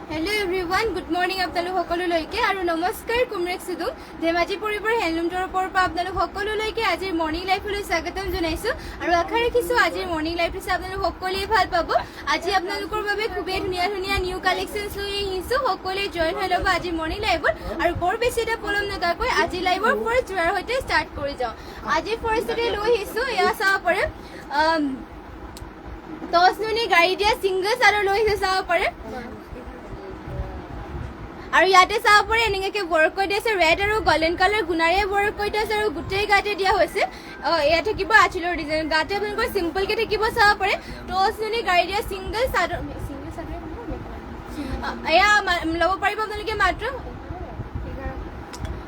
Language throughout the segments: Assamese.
Hello everyone, good morning আপোনালোক সকলোলৈকে আৰু নমস্কাৰ কুমৰেক সিদু ধেমাজি পৰিবৰ হেণ্ডলুম টৰৰ পৰা আপোনালোক সকলোলৈকে আজিৰ মৰ্নিং লাইফলৈ স্বাগতম জনাইছো আৰু আশা ৰাখিছো আজিৰ মৰ্নিং লাইফটো আপোনালোক সকলোৱে ভাল পাব। আজি আপোনালোকৰ বাবে খুবেই ধুনীয়া ধুনীয়া নিউ কালেকশ্যনছ লৈ আহিছো। সকলোৱে জয়েন হৈ ল'ব আজি মৰ্নিং লাইফত আৰু বৰ বেছি এটা পলম নকৰাকৈ আজি লাইভৰ ফাৰ্ষ্ট যোৱাৰ সৈতে ষ্টাৰ্ট কৰি যাওঁ। আজি ফাৰ্ষ্টতে লৈ আহিছো এয়া চাব পাৰে টচনুনি গাড়ী দিয়া ছিংগল চাদৰ লৈ আহিছো চাব পাৰে আৰু ইয়াতে চাব পাৰে এনেকৈ ৱৰ্ক কৰি দিছে ৰেড আৰু গোল্ডেন কালাৰ গুণাৰে ৱৰ্ক কৰি দিছে আৰু গোটেই গাতে দিয়া হৈছে। এয়া থাকিব আঁচলৰ ডিজাইন গাতে আপোনালোকৰ চিম্পলকৈ থাকিব চাব পাৰে টচনুনি গাড়ী দিয়া ছিংগল চাদৰ এয়া ল'ব পাৰিব আপোনালোকে মাত্ৰ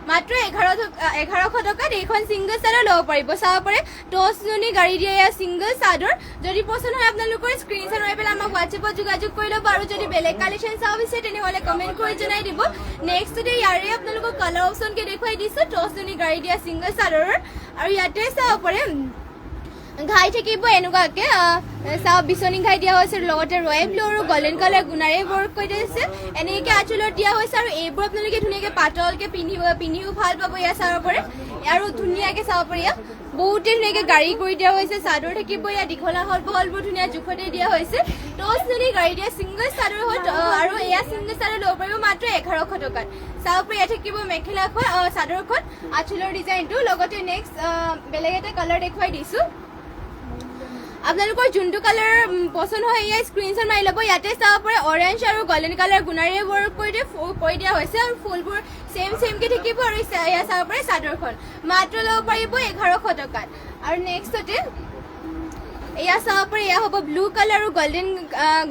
1100 টকাত এইখন ছিংগল চাদৰ ল'ব পাৰিব। চাব পাৰে টচনুনি গাড়ী দিয়া এয়া ছিংগল চাদৰ। যদি পচন্দ হয় আপোনালোকৰ স্ক্ৰীনশ্বট মাৰি পেলাই আমাক হোৱাটছএপত যোগাযোগ কৰি ল'ব আৰু যদি বেলেগ কালেকশ্যন চাব বিচাৰে তেনেহ'লে কমেণ্ট কৰি জনাই দিব। নেক্সটতে ইয়াৰে আপোনালোকক কালাৰ অপশ্যনকৈ দেখুৱাই দিছোঁ টচনুনি গাড়ী দিয়া ছিংগল চাদৰৰ আৰু ইয়াতে চাব পাৰে ঘাই থাকিব এনেকুৱাকে চাওক বিচনী ঘাই দিয়া হৈছে লগতে ৰয়েল ব্লু আৰু গোল্ডেন কালাৰ গুণাৰে ৱৰ্ক কৰি দিছে এনেকৈ আঁচলত দিয়া হৈছে আৰু এইবোৰ আপোনালোকে ধুনীয়াকৈ পাতলকৈ পিন্ধিও ভাল পাব। ইয়াত চাব পাৰে আৰু ধুনীয়াকৈ চাব পাৰে ইয়াত বহুতে ধুনীয়াকৈ গাড়ী কৰি দিয়া হৈছে চাদৰ থাকিব ইয়াত দীঘলা হল বহলবোৰ ধুনীয়া জোখতে দিয়া হৈছে। টচনুনি গাড়ী দিয়া ছিংগল চাদৰ হয় আৰু এয়া ছিংগল চাদৰ ল'ব পাৰিব মাত্ৰ 1100 টকাত। চাব পাৰে ইয়াত থাকিব মেখেলাখন চাদৰখন আঁচলৰ ডিজাইনটো লগতে নেক্সট বেলেগ এটা কালাৰ দেখুৱাই দিছোঁ। আপোনালোকৰ যোনটো কালাৰ পচন্দ হয় এয়া স্ক্ৰীনশ্বট মাৰি ল'ব। ইয়াতে চাব পাৰে অৰেঞ্জ আৰু গোল্ডেন কালাৰ গুণাৰে ৱৰ্ক কৰি দিয়া হৈছে আৰু ফুলবোৰ চেমকৈ থাকিব আৰু এয়া চাব পাৰে চাদৰখন মাত্ৰ ল'ব পাৰিব 1100 টকাত। আৰু নেক্সটতে এয়া চাব পাৰে এয়া হ'ব ব্লু কালাৰ আৰু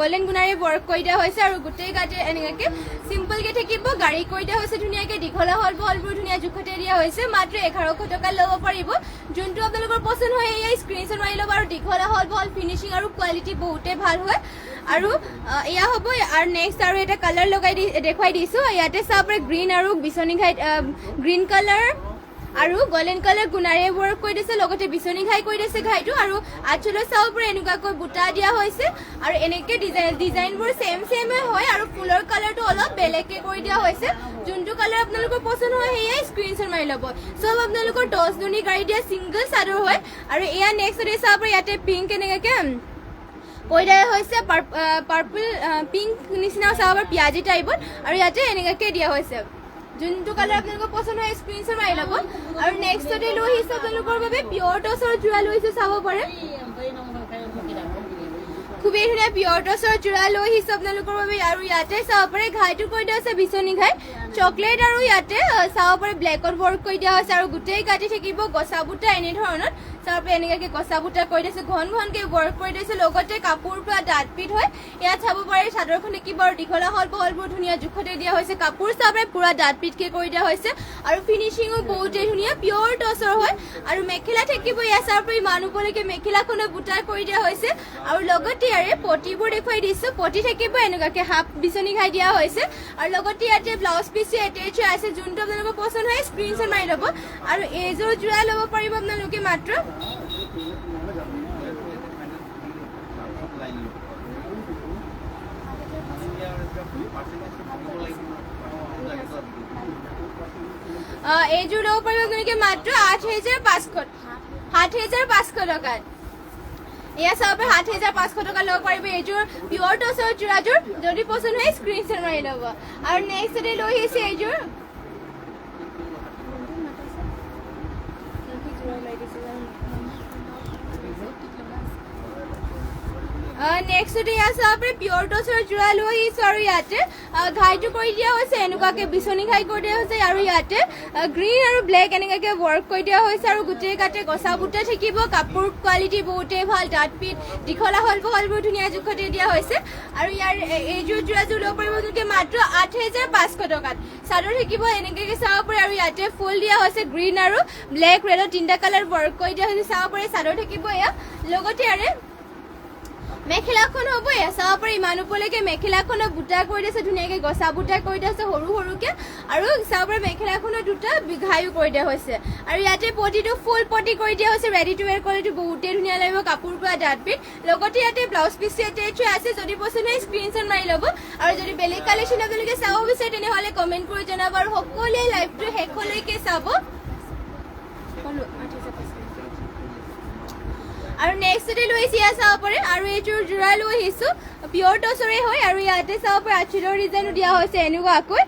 গোল্ডেন গুণাৰে ৱৰ্ক কৰি দিয়া হৈছে আৰু গোটেই গাতে এনেকৈ চিম্পলকৈ থাকিব গাড়ী কৰি দিয়া হৈছে ধুনীয়াকৈ দীঘলা হল বহলবোৰ ধুনীয়া জোখতে দিয়া হৈছে মাত্ৰ 1100 টকাত ল'ব পাৰিব। যোনটো আপোনালোকৰ পচন্দ হয় এয়া স্ক্ৰীনশ্বট মাৰি ল'ব আৰু দীঘলা হল বহল ফিনিচিং আৰু কোৱালিটি বহুতেই ভাল হয় আৰু এয়া হ'ব। আৰু নেক্সট আৰু এটা কালাৰ দেখুৱাই দিছোঁ। ইয়াতে চাব পাৰে গ্ৰীণ আৰু বিচনী ঘাই গ্ৰীণ কালাৰ আৰু গোল্ডেন কালাৰ গুণাৰে ৱৰ্ক কৰি দিছে লগতে বিচনী ঘাই কৰি দিছে ঘাইটো আৰু আঁচলত চাব পাৰে এনেকুৱাকৈ বুটা দিয়া হৈছে আৰু এনেকৈ ডিজাইনবোৰ চেমে হয় আৰু ফুলৰ কালাৰটো অলপ বেলেগকৈ কৰি দিয়া হৈছে। যোনটো কালাৰ আপোনালোকৰ পচন্দ হয় সেয়াই স্ক্ৰীনশ্বট মাৰি ল'ব। চব আপোনালোকৰ টচনুনি গাড়ী দিয়া ছিংগল চাদৰ হয় আৰু এয়া নেক্সট চাব পাৰে ইয়াতে পিংক এনেকুৱাকৈ কৈ দিয়া হৈছে পাৰ্পল পিংক নিচিনা চাব পাৰে পিঁয়াজী টাইপত আৰু ইয়াতে এনেকুৱাকৈ দিয়া হৈছে। যোনটো কালাৰ আপোনালোকৰ পচন্দ হয় স্ক্ৰীনশ্বট মাৰি ল'ব। আৰু নেক্সটতে লৈ আহিছোঁ আপোনালোকৰ বাবে পিয়ৰ টচৰ যোৰা লৈছোঁ চাব পাৰে খুবেই ধুনীয়া পিয়ৰ টচৰ যোৰা লৈ আহিছোঁ আপোনালোকৰ বাবে আৰু ইয়াতে চাব পাৰে ঘাইটো কৰি দিয়া হৈছে বিচনী ঘাই চকলেট আৰু ইয়াতে চাব পাৰে ব্লেকত ৱৰ্ক কৰি দিয়া হৈছে আৰু গোটেই গাতে থাকিব গছা বুটা এনেধৰণৰ চাব পাৰে এনেকুৱাকৈ গছা বুটা কৰি দিছে ঘনকৈ ৱৰ্ক কৰি দিছে লগতে কাপোৰ পৰা ডাঠপিঠ হয়। ইয়াত চাব পাৰে চাদৰখন থাকিব আৰু দীঘলা হল বহলবোৰ ধুনীয়া জোখতে দিয়া হৈছে কাপোৰ চাব পাৰে পুৰা ডাঠপিঠকৈ কৰি দিয়া হৈছে আৰু ফিনিচিঙো বহুতেই ধুনীয়া পিয়ৰ টচৰ হয় আৰু মেখেলা থাকিব ইয়াত চাব পাৰে মানুহলৈকে মেখেলাখনত বুটা কৰি দিয়া হৈছে আৰু লগতে ইয়াৰে পটিবোৰ দেখুৱাই দিছোঁ। পটি থাকিব এনেকুৱাকৈ হাফ বিচনী ঘাই দিয়া হৈছে আৰু লগতে ইয়াতে ব্লাউজ পিচ এটেচ হৈ আছে। যোনটো আপোনালোকৰ পচন্দ হয় স্ক্ৰীনশ্বট মাৰি ল'ব আৰু এইযোৰ যোৰা ল'ব পাৰিব আপোনালোকে মাত্ৰ এইযোৰ ল'ব পাৰিব আপোনালোকে মাত্ৰ 7,500 টকাত। এয়া চাব পাৰে 7,500 টকা ল'ব পাৰিব এইযোৰ পিয়ৰ টচৰ যোৰাযোৰ। যদি পচন্দ হয় স্ক্ৰীনশ্বট মাৰি ল'ব। আৰু নেক্সটতে লৈ আহিছে এইযোৰ নেক্সটতে এয়া চাব পাৰে পিয়ৰ টচৰ যোৰা লৈ আহিছোঁ আৰু ইয়াতে ঘাইটো কৰি দিয়া হৈছে এনেকুৱাকৈ বিচনী ঘাই কৰি দিয়া হৈছে আৰু ইয়াতে গ্ৰীণ আৰু ব্লেক এনেকুৱাকৈ ৱৰ্ক কৰি দিয়া হৈছে আৰু গোটেই গাতে গছা বুটা থাকিব কাপোৰ কোৱালিটি বহুতেই ভাল ডাঠপিঠ দীঘলা হল বহলবোৰ ধুনীয়া জোখতে দিয়া হৈছে আৰু ইয়াৰ এইযোৰ যোৰাযোৰ ল'ব পাৰিব আপোনালোকে মাত্ৰ 8,500 টকাত। চাদৰ থাকিব এনেকুৱাকৈ চাব পাৰে আৰু ইয়াতে ফুল দিয়া হৈছে গ্ৰীণ আৰু ব্লেক ৰেডৰ তিনিটা কালাৰ ৱৰ্ক কৰি দিয়া হৈছে চাব পাৰে চাদৰ থাকিব এয়া লগতে ইয়াৰে মেখেলাখন হ'ব এয়া চাব পাৰি ইমান ওপৰলৈকে মেখেলাখনৰ বুটা কৰি দিছে ধুনীয়াকৈ গছা বুটা কৰি দিয়া আছে সৰু সৰুকৈ আৰু চাব পাৰি মেখেলাখনৰ দুটা ঘাইও কৰি দিয়া হৈছে আৰু ইয়াতে পটিটো ফুল পটি কৰি দিয়া হৈছে ৰেডি টু ৱেৰ কোৱালিটি বহুতেই ধুনীয়া লাগিব কাপোৰ পৰা ডাঠ পিঠ লগতে ইয়াতে ব্লাউজ পিচটো এটেচ হৈ আছে যদি পচন্দ হয় স্ক্ৰীনশ্বট মাৰি ল'ব আৰু যদি বেলেগ কালেকশ্যন আপোনালোকে চাব বিচাৰে তেনেহ'লে কমেণ্ট কৰি জনাব আৰু সকলোৱে লাইভটো শেষলৈকে চাব আৰু নেক্সটতে লৈ আহিছে ইয়াত চাব পাৰে আৰু এইযোৰ যোৰা লৈ আহিছোঁ পিয়ৰ টচৰে হয় আৰু ইয়াতে চাব পাৰে আঁচলৰ ডিজাইনো দিয়া হৈছে এনেকুৱাকৈ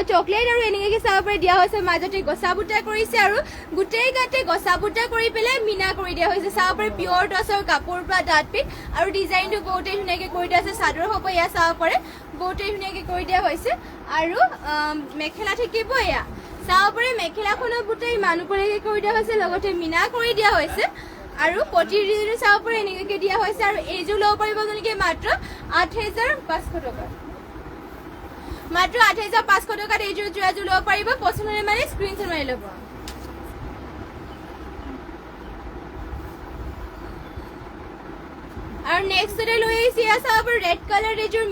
চকলেট আৰু এনেকৈ চাব পাৰে দিয়া হৈছে মাজতে গছা বুটা কৰিছে আৰু গোটেই গাতে গছা বুটা কৰি পেলাই মিনা কৰি দিয়া হৈছে চাব পাৰে পিয়ৰ টচৰ কাপোৰ পৰা ডাঠ পিঠ আৰু ডিজাইনটো বহুতেই ধুনীয়াকৈ কৰি দিয়া হৈছে চাদৰ হ'ব ইয়াত চাব পাৰে বহুতেই ধুনীয়াকৈ কৰি দিয়া হৈছে আৰু মেখেলা থাকিব এয়া চাব পাৰে মেখেলাখনৰ বুটাই ইমান ওপৰলৈকে কৰি দিয়া হৈছে লগতে মিনা কৰি দিয়া হৈছে আৰু পটি ডিজাইনো চাব পাৰে এনেকৈ দিয়া হৈছে আৰু এইযোৰ ল'ব পাৰিব আপোনালোকে মাত্ৰ ৮৫০০ টকা মাত্ৰ ৮৫০০ টকাত এইযোৰ যোৰাযোৰ ল'ব পাৰিব পচন্দ হ'লে মানে স্ক্ৰীনশ্বট মাৰি ল'ব আৰু নেক্সটতে লৈ আহিছে ইয়াত চাব পাৰে ৰেড কালাৰ এইযোৰ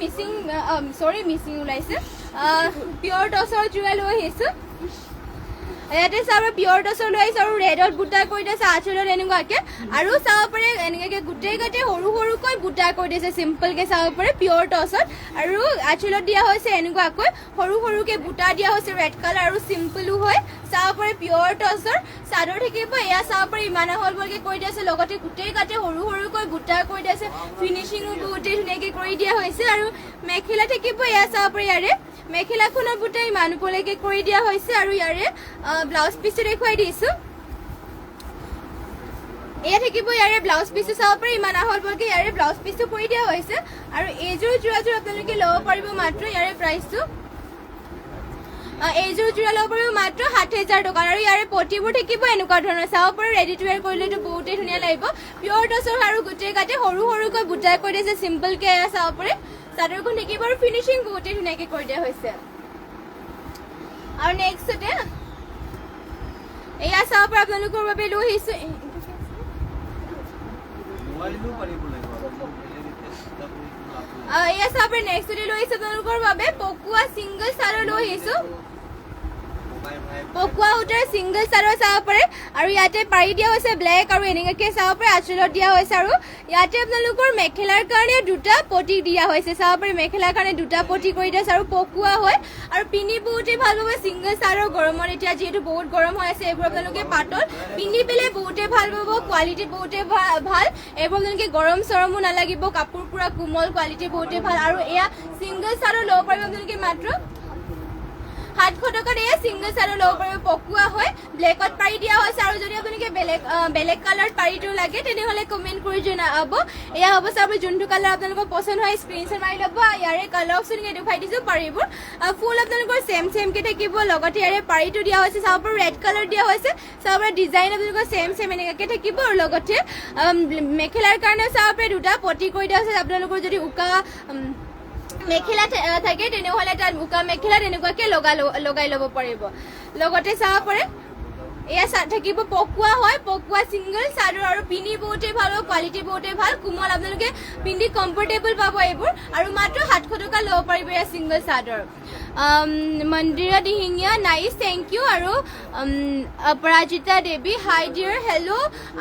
মিচিং ওলাইছে পিয়ৰ টচৰ যোৰা লৈ আহিছোঁ ইয়াতে চাব পিয়ৰ টচৰ লৈ আহিছে আৰু ৰেডত বুটা কৰি দিছে আঁচলত এনেকুৱাকৈ আৰু চাব পাৰে এনেকুৱাকৈ গোটেই গাতে সৰু সৰুকৈ বুটা কৰি দিছে চিম্পলকৈ চাব পাৰে পিয়ৰ টচত আৰু আঁচলত দিয়া হৈছে এনেকুৱাকৈ সৰু সৰুকৈ বুটা দিয়া হৈছে ৰেড কালাৰ আৰু চিম্পলো হয় চাব পাৰে পিয়ৰ টচৰ চাদৰ থাকিব এয়া চাব পাৰে ইমান আহলবলকৈ কৰি দিছে লগতে গোটেই গাতে সৰু সৰুকৈ বুটা কৰি দিছে ফিনিচিঙো বহুতেই ধুনীয়াকৈ কৰি দিয়া হৈছে আৰু মেখেলা থাকিব এয়া চাব পাৰে ইয়াৰে মেখেলাখনৰ বুটা ইমান ওপৰলৈকে কৰি দিয়া হৈছে আৰু ইয়াৰে ব্লাউজ পিচটো দেখুৱাই দিছোঁ এয়া থাকিব ইয়াৰে ব্লাউজ পিচটো চাব পাৰে ইমান আহলবলকৈ ইয়াৰে ব্লাউজ পিচটো কৰি দিয়া হৈছে আৰু এইযোৰ যোৰাযোৰ আপোনালোকে ল'ব পাৰিব মাত্ৰ ইয়াৰে প্ৰাইচটো এইযোৰ যোৰা ল'ব পাৰিব মাত্ৰ ৬০০০০ টকা আৰু ইয়াৰে পটিবোৰ থাকিব এনেকুৱা ধৰণৰ চাব পাৰে ৰেডি টু ৱেৰ কৰিলেতো বহুতেই ধুনীয়া লাগিব পিয়ৰ টচৰ আৰু গোটেই গাতে সৰু সৰুকৈ বুটাই কৰি দিছে চিম্পলকৈ এয়া চাব পাৰে চাদৰখন থাকিব আৰু ফিনিচিং বহুতেই ধুনীয়াকৈ কৰি দিয়া হৈছে আৰু নেক্সটতে এয়া চাব পাৰে আপোনালোকৰ বাবে লৈ আহিছোঁ এয়া চাব পাৰে নেক্সটতে লৈ আহিছোঁ আপোনালোকৰ বাবে পকোৱা ছিংগল চাদৰ লৈ আহিছোঁ পকোৱা সূতাৰ ছিংগল চাদৰ চাব পাৰে আৰু ইয়াতে পাৰি দিয়া হৈছে ব্লেক আৰু এনেকুৱাকৈ চাব পাৰে আঁচলত দিয়া হৈছে আৰু ইয়াতে আপোনালোকৰ মেখেলাৰ কাৰণে দুটা পটি দিয়া হৈছে চাব পাৰে মেখেলাৰ কাৰণে দুটা পটি কৰি দিয়া হৈছে আৰু পকোৱা হয় আৰু পিন্ধি বহুতেই ভাল পাব ছিংগল চাদৰ গৰমত এতিয়া যিহেতু বহুত গৰম হৈ আছে এইবোৰ আপোনালোকে পাতল পিন্ধি পেলাই বহুতেই ভাল পাব কোৱালিটি বহুতেই ভাল এইবোৰ আপোনালোকে গৰম চৰমো নালাগিব কাপোৰ পুৰা কোমল কোৱালিটি বহুতেই ভাল আৰু এয়া ছিংগল চাদৰ ল'ব পাৰিব আপোনালোকে মাত্ৰ ৭০০ টকাত এয়া ছিংগল চাদৰ ল'ব পাৰিব পকোৱা হয় ব্লেকত পাৰি দিয়া হৈছে আৰু যদি আপোনালোকে বেলেগ কালাৰ পাৰিটো লাগে তেনেহ'লে কমেণ্ট কৰি জনাব এয়া হ'ব চাব যোনটো কালাৰ আপোনালোকৰ পচন্দ হয় স্ক্ৰীনশ্বট মাৰি ল'ব ইয়াৰে কালাৰ অপশ্যনকৈ দেখুৱাই দিছোঁ পাৰিবোৰ ফুল আপোনালোকৰ ছেমকৈ থাকিব লগতে ইয়াৰে পাৰিটো দিয়া হৈছে চাব পাৰে ৰেড কালাৰ দিয়া হৈছে চাব পাৰে ডিজাইন আপোনালোকৰ ছেম এনেকুৱাকৈ থাকিব আৰু লগতে মেখেলাৰ কাৰণে চাব পাৰে দুটা পটি কৰি দিয়া হৈছে আপোনালোকৰ যদি উকা মেখেলা থাকে তেনেহ'লে তাত উকা মেখেলা তেনেকুৱাকৈ লগাই ল'ব পাৰিব লগতে চাব পাৰে এয়া থাকিব পকোৱা হয় পকোৱা ছিংগল চাদৰ আৰু পিন্ধি বহুতেই ভাল হ'ব কোৱালিটি বহুতেই ভাল কোমল আপোনালোকে পিন্ধি কমফৰ্টেবল পাব এইবোৰ আৰু মাত্ৰ ৭০০ টকা ল'ব পাৰিব এয়া ছিংগল চাদৰ Mandira Dihingia nice thank you আৰু অপৰাজিতা দেৱী হাই ডিয়াৰ হেল্ল'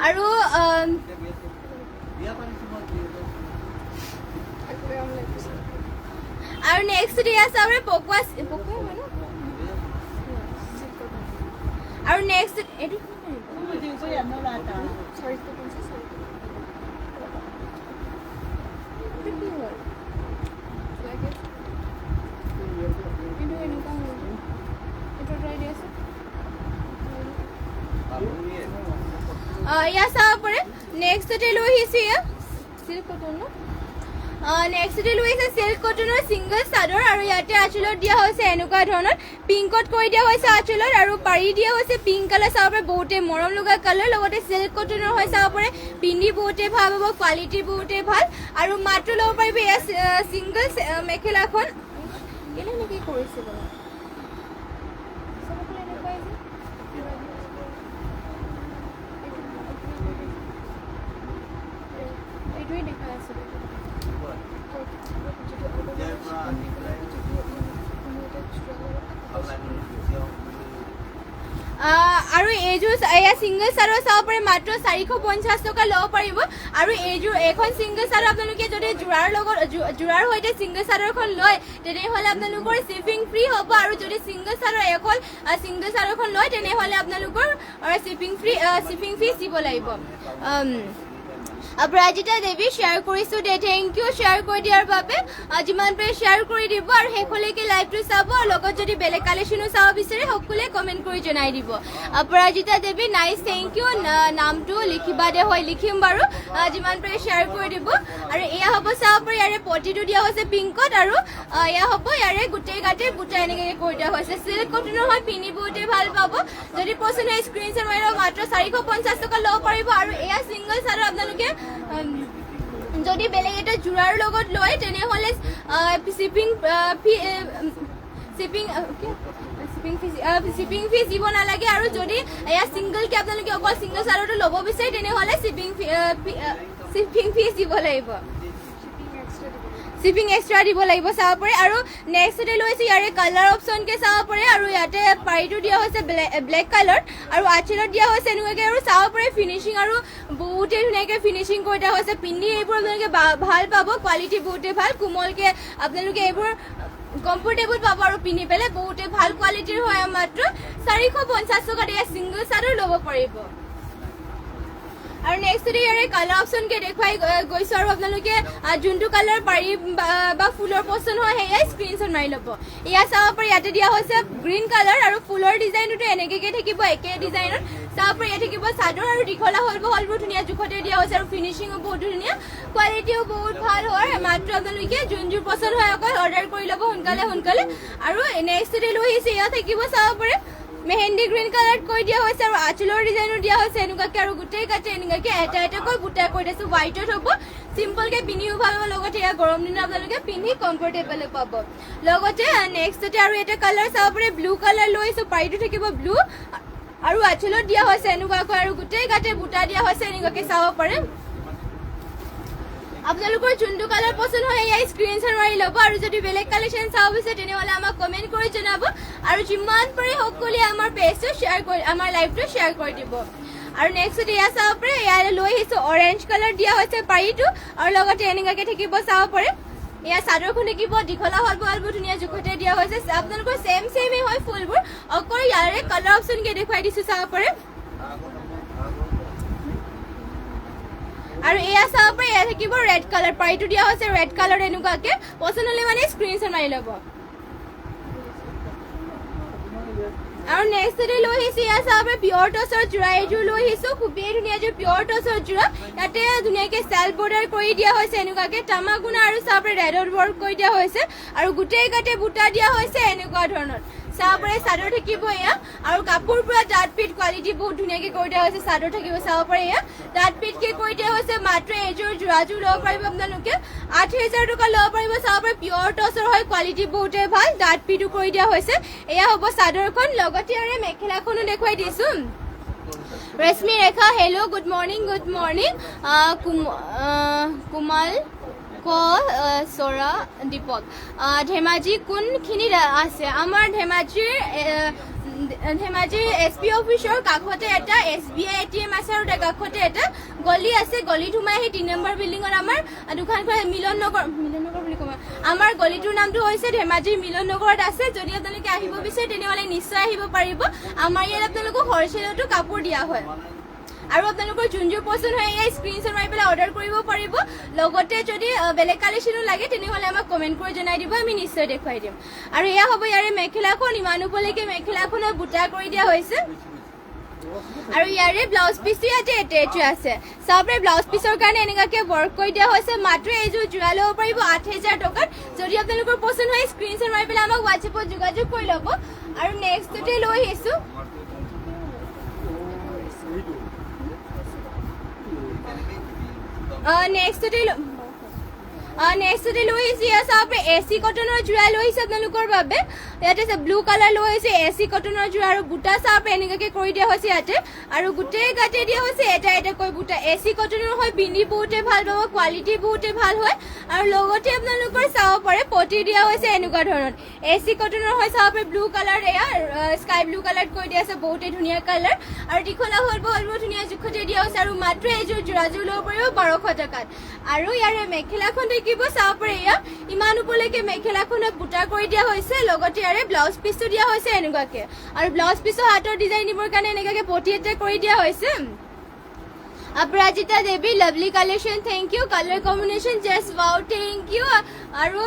আৰু আৰু নেক্সট দিয়া আছে আমাৰ পকোৱা আৰু নেক্সট এইটো ইয়াত চাব পাৰে নেক্সটতে লৈ আহিছোঁ এয়া চিল্ক কটন নেক্সটতে লৈ আহিছে চিল্ক কটনৰ ছিংগল চাদৰ আৰু ইয়াতে আঁচলত দিয়া হৈছে এনেকুৱা ধৰণৰ পিংকত কৰি দিয়া হৈছে আঁচলত আৰু পাৰি দিয়া হৈছে পিংক কালাৰ চাব পাৰে বহুতেই মৰম লগা কালাৰ লগতে চিল্ক কটনৰ হয় চাব পাৰে পিন্ধি বহুতেই ভাল হ'ব কোৱালিটি বহুতেই ভাল আৰু মাত্ৰ ল'ব পাৰিব এয়া ছিংগল মেখেলাখন কেনে এনেকৈ কৰিছে বাৰু এইটোৱেই দেখা আছিলোঁ আৰু এইযোৰ এয়া ছিংগল চাদৰ চাব পাৰে মাত্ৰ 450 টকা ল'ব পাৰিব আৰু এইযোৰ এখন ছিংগল চাদৰ আপোনালোকে যদি জোৰাৰ সৈতে ছিংগল চাদৰখন লয় তেনেহ'লে আপোনালোকৰ শ্বিপিং ফ্ৰী হ'ব আৰু যদি ছিংগল চাদৰ এখন ছিংগল চাদৰখন লয় তেনেহ'লে আপোনালোকৰ শ্বিপিং ফিজ দিব লাগিব অপৰাজিতা দেৱী শ্বেয়াৰ কৰিছোঁ দে থেংক ইউ শ্বেয়াৰ কৰি দিয়াৰ বাবে যিমান পাৰে শ্বেয়াৰ কৰি দিব আৰু শেষলৈকে লাইভটো চাব আৰু লগত যদি বেলেগ কালেকশ্যনো চাব বিচাৰে সকলোৱে কমেণ্ট কৰি জনাই দিব অপৰাজিতা দেৱী নাইচ থেংক ইউ নামটো লিখিবা দে হয় লিখিম বাৰু যিমান পাৰে শ্বেয়াৰ কৰি দিব আৰু এয়া হ'ব চাব পাৰে ইয়াৰে পটিটো দিয়া হৈছে পিংকত আৰু এয়া হ'ব ইয়াৰে গোটেই গাতে বুটা এনেকৈ কৰি দিয়া হৈছে চিল্ক কটনৰ হয় পিন্ধি বহুতে ভাল পাব যদি পচন্দ হয় স্ক্ৰীনশ্বট মাৰি মাত্ৰ 450 টকা ল'ব পাৰিব আৰু এয়া ছিংগল চাদৰ আপোনালোকে যদি বেলেগ এটা জোৰাৰ লগত লয় তেনেহ'লে শ্বিপিং ফিজ দিব নালাগে আৰু যদি এয়া ছিংগলকে আপোনালোকে অকল ছিংগল চাদৰটো ল'ব বিচাৰে তেনেহ'লে শ্বিপিং ফিজ দিব লাগিব শ্বিপিং এক্সট্ৰা দিব লাগিব চাব পাৰে আৰু নেক্সটতে লৈছে ইয়াৰে কালাৰ অপশ্যনকে চাব পাৰে আৰু ইয়াতে পাৰিটো দিয়া হৈছে ব্লেক কালাৰ আৰু আঁচলত দিয়া হৈছে এনেকুৱাকৈ আৰু চাব পাৰে ফিনিচিং আৰু বহুতেই ধুনীয়াকৈ ফিনিচিং কৰি দিয়া হৈছে পিন্ধি এইবোৰ আপোনালোকে ভাল পাব কোৱালিটি বহুতেই ভাল কোমলকৈ আপোনালোকে এইবোৰ কমফৰ্টেবল পাব আৰু পিন্ধি পেলাই বহুতে ভাল কোৱালিটিৰ হয় মাত্ৰ 450 টকাত এয়া ছিংগল চাদৰ ল'ব পাৰিব আৰু নেক্সটতে ইয়াৰে কালাৰ অপশ্যনকে দেখুৱাই গৈছোঁ আৰু আপোনালোকে যোনটো কালাৰ পাৰি বা ফুলৰ পচন্দ হয় সেয়াই স্ক্ৰীনশ্বট মাৰি ল'ব এয়া চাব পাৰে ইয়াতে দিয়া হৈছে গ্ৰীণ কালাৰ আৰু ফুলৰ ডিজাইনটো এনেকৈ থাকিব একে ডিজাইনত চাব পাৰে ইয়াত থাকিব চাদৰ আৰু দীঘলা হলবোৰ ধুনীয়া জোখতে দিয়া হৈছে আৰু ফিনিচিঙো বহুত ধুনীয়া কোৱালিটিও বহুত ভাল হয় মাত্ৰ আপোনালোকে যোনযোৰ পচন্দ হয় অকল অৰ্ডাৰ কৰি ল'ব সোনকালে আৰু নেক্সটতে লৈ আহিছে এয়া থাকিব চাব পাৰে মেহেন্দি গ্ৰীণ কালাৰ কৈ দিয়া হৈছে আৰু আঁচলৰ ডিজাইনো দিয়া হৈছে এনেকুৱাকৈ আৰু গোটেই গাতে এনেকুৱাকৈ এটাকৈ বুটা কৰি দিছোঁ হোৱাইটত হ'ব চিম্পলকৈ পিন্ধিও ভাল হ'ব লগতে এয়া গৰম দিনত আপোনালোকে পিন্ধি কমফৰ্টেবল পাব লগতে নেক্সটতে আৰু এটা কালাৰ চাব পাৰে ব্লু কালাৰ লৈ আহিছোঁ পাৰিটো থাকিব ব্লু আৰু আঁচলত দিয়া হৈছে এনেকুৱাকৈ আৰু গোটেই গাতে বুটা দিয়া হৈছে এনেকুৱাকৈ চাব পাৰে আপোনালোকৰ যোনটো কালাৰ পচন্দ হয় এয়া স্ক্ৰীনশ্বট মাৰি ল'ব আৰু যদি বেলেগ কালেকশ্যন চাব বিচাৰে তেনেহ'লে আমাক কমেণ্ট কৰি জনাব আৰু যিমান পাৰে সকলোৱে আমাৰ পেজটো শ্বেয়াৰ কৰি আমাৰ লাইভটো শ্বেয়াৰ কৰি দিব আৰু নেক্সট এয়া চাব পাৰে ইয়াৰে লৈ আহিছোঁ অৰেঞ্জ কালাৰ দিয়া হৈছে পাৰিটো আৰু লগতে এনেকুৱাকৈ থাকিব চাব পাৰে এয়া চাদৰখন থাকিব দীঘলা হলবোৰ ধুনীয়া জোখতে দিয়া হৈছে আপোনালোকৰ ছেমেই হয় ফুলবোৰ অকল ইয়াৰে কালাৰ অপশ্যনকে দেখুৱাই দিছোঁ চাব পাৰে আৰু এয়া চাব পাৰে এয়া থাকিব ৰেড কালাৰ পাৰিটো দিয়া হৈছে ৰেড কালাৰ এনেকুৱাকৈ পচন্দ হ'লে মানে স্ক্ৰীনশ্বট মাৰি ল'ব আৰু নেক্সটতে লৈ আহিছোঁ এয়া চাব পাৰে পিয়ৰ টচৰ যোৰা এইযোৰ লৈ আহিছোঁ খুবেই ধুনীয়া এযোৰ পিয়ৰ টচৰ যোৰা ইয়াতে ধুনীয়াকৈ চেল্ফ বৰ্ডাৰ কৰি দিয়া হৈছে এনেকুৱাকৈ তামাগুনা আৰু চাব পাৰে ৰেডত ৱৰ্ক কৰি দিয়া হৈছে আৰু গোটেই গাতে বুটা দিয়া হৈছে এনেকুৱা ধৰণৰ চাব পাৰে চাদৰ থাকিব এয়া আৰু কাপোৰ পুৰা ডাঠ পিঠ কোৱালিটি বহুত ধুনীয়াকৈ কৰি দিয়া হৈছে চাদৰ থাকিব চাব পাৰে এয়া ডাঠ পিঠকৈ কৰি দিয়া হৈছে মাত্ৰ এইযোৰ যোৰাযোৰ ল'ব পাৰিব আপোনালোকে 8000 টকা ল'ব পাৰিব চাব পাৰে পিয়ৰ টচৰ হয় কোৱালিটি বহুতেই ভাল ডাঠ পিঠো কৰি দিয়া হৈছে এয়া হ'ব চাদৰখন লগতে আৰু মেখেলাখনো দেখুৱাই দিছোঁ ৰশ্মি ৰেখা হেল্ল' গুড মৰ্ণিং কুমাল চৰা দীপক ধেমাজি কোনখিনিত আছে আমাৰ ধেমাজিৰ SP অফিচৰ কাষতে এটা SBI ATM আছে আৰু তাৰ কাষতে এটা গলি আছে গলিত সোমাই আহি 3 নম্বৰ বিল্ডিঙত আমাৰ দোকানখন মিলন নগৰ বুলি ক'ব আমাৰ গলিটোৰ নামটো হৈছে ধেমাজিৰ মিলন নগৰত আছে যদি আপোনালোকে আহিব বিচাৰে তেনেহ'লে নিশ্চয় আহিব পাৰিব আমাৰ ইয়াত আপোনালোকক হ'লচেলতো কাপোৰ দিয়া হয় আৰু আপোনালোকৰ যোনযোৰ পচন্দ হয় এয়া স্ক্ৰীনশ্বট মাৰি পেলাই অৰ্ডাৰ কৰিব পাৰিব লগতে যদি বেলেগ কালেকশ্যনো লাগে তেনেহ'লে আমাক কমেণ্ট কৰি জনাই দিব আমি নিশ্চয় দেখুৱাই দিম আৰু এয়া হ'ব ইয়াৰে মেখেলাখন ইমান ওপৰলৈকে মেখেলাখনত বুটা কৰি দিয়া হৈছে আৰু ইয়াৰে ব্লাউজ পিচটো ইয়াতে এটেচ আছে চাব পাৰে ব্লাউজ পিচৰ কাৰণে এনেকুৱাকৈ ৱৰ্ক কৰি দিয়া হৈছে মাত্ৰ এইযোৰ যোৰা ল'ব পাৰিব 8000 টকাত যদি আপোনালোকৰ পচন্দ হয় স্ক্ৰীনশ্বট মাৰি পেলাই আমাক হোৱাটছএপত যোগাযোগ কৰি ল'ব আৰু নেক্সটতে লৈ আহিছোঁ নেক্সটতে লৈ আহিছোঁ এয়া চাব পাৰে AC কটনৰ যোৰা লৈ আহিছোঁ আপোনালোকৰ বাবে ইয়াতে আছে ব্লু কালাৰ লৈ আহিছোঁ AC কটনৰ যোৰা আৰু বুটা চাব পাৰে এনেকুৱাকৈ কৰি দিয়া হৈছে ইয়াতে আৰু গোটেই গাতে দিয়া হৈছে এটাকৈ বুটা AC কটনৰ হয় পিন্ধি বহুতে ভাল পাব কোৱালিটি বহুতে ভাল হয় আৰু লগতে আপোনালোকৰ চাব পাৰে পটি দিয়া হৈছে এনেকুৱা ধৰণৰ এচি কটনৰ হয় চাব পাৰে ব্লু কালাৰ এয়া স্কাই ব্লু কালাৰ কৈ দিয়া আছে বহুতেই ধুনীয়া কালাৰ আৰু দীঘলা হ'ল বহুত ধুনীয়া জোখতে দিয়া হৈছে আৰু মাত্ৰ এইযোৰ যোৰাযোৰ ল'ব পাৰিব 1200 টকাত আৰু ইয়াৰে মেখেলাখন দেখিব চাব পাৰে এয়া ইমান ওপৰলৈকে মেখেলাখনত বুটা কৰি দিয়া হৈছে লগতে ইয়াৰে ব্লাউজ পিচটো দিয়া হৈছে এনেকুৱাকে আৰু ব্লাউজ পিচৰ হাতৰ ডিজাইন দিবৰ কাৰণে এনেকুৱাকে পটি এটা কৰি দিয়া হৈছে Aparajita Devi lovely collection thank you colour combination just wow thank you আৰু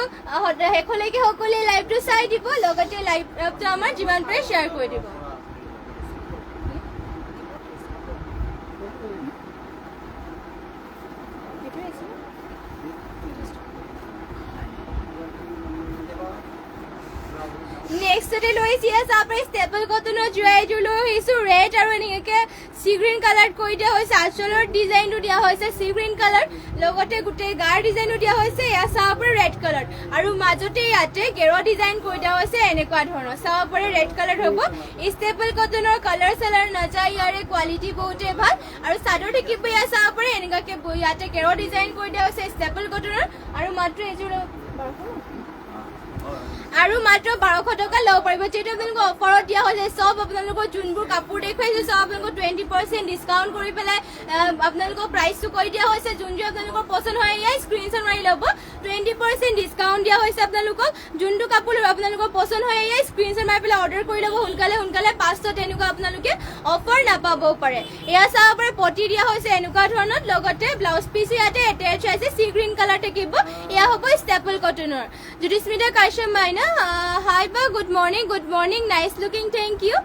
হেখলৈকে সকলোৱে লাইভটো চাই দিব লগতে লাইভটো আমাৰ যিমান পাৰে শ্বেয়াৰ কৰি দিব नेक्स्ट डे लोइस यस आप स्टेपल कटনৰ জুৱাইটো লৈ আহিছো ৰেড আৰু এনেকে সি গ্ৰীন কালাৰ কৈ দিয়া হৈছে আঁচলৰ ডিজাইনটো দিয়া হৈছে সি গ্ৰীন কালাৰ লগতে গুটে গাৰ ডিজাইনটো দিয়া হৈছে ইয়া চাপৰ ৰেড কালাৰ আৰু মাজতে ইয়াতে গেৰ ডিজাইন কৈ দিয়া হৈছে এনেকুৱা ধৰণৰ চাপৰ ৰেড কালাৰ হ'ব স্টেপল কটনৰ কালাৰ সেলাৰ নাযায় ইয়াৰে কোৱালিটি বহুতে ভাল আৰু চাদৰ দেখিব ইয়া চাপৰ এনেকুৱাকে ইয়াতে গেৰ ডিজাইন কৈ দিয়া হৈছে স্টেপল কটনৰ আৰু মাত্ৰ এযোৰ আৰু মাত্ৰ 1200 টকা লব পাৰিব যেটো আপোনালোকক অফাৰত দিয়া হৈছে সব আপোনালোকক যোনবোৰ কাপোৰ দেখুৱাইছো সব আপোনালোকক 20% ডিসকাউন্ট কৰি পেলাই আপোনালোকক প্ৰাইসটো কৈ দিয়া হৈছে যোনটো আপোনালোকৰ পছন্দ হয় ইয়া স্ক্ৰিনশ্বট মাৰি ল'ব 20% ডিসকাউন্ট দিয়া হৈছে আপোনালোকক যোনটো কাপোৰ আপোনালোকৰ পছন্দ হয় ইয়া স্ক্ৰিনশ্বট মাৰি পেলাই অৰ্ডাৰ কৰি ল'ব সোনকালে 500 তেনেকুৱা আপোনালোকে অফাৰ নাপাব পাৰে এয়া চাব পাৰে পটি দিয়া হৈছে এনেকুৱা ধৰণৰ লগতে ব্লাউজ পিস ইয়াতে এটাচ আছে সি গ্ৰীন কালাৰ থাকিব এয়া হ'ব স্টেপল কটনৰ জুডিস্মিতা কাশ্যপ মাইনা hi ba good morning nice looking thank you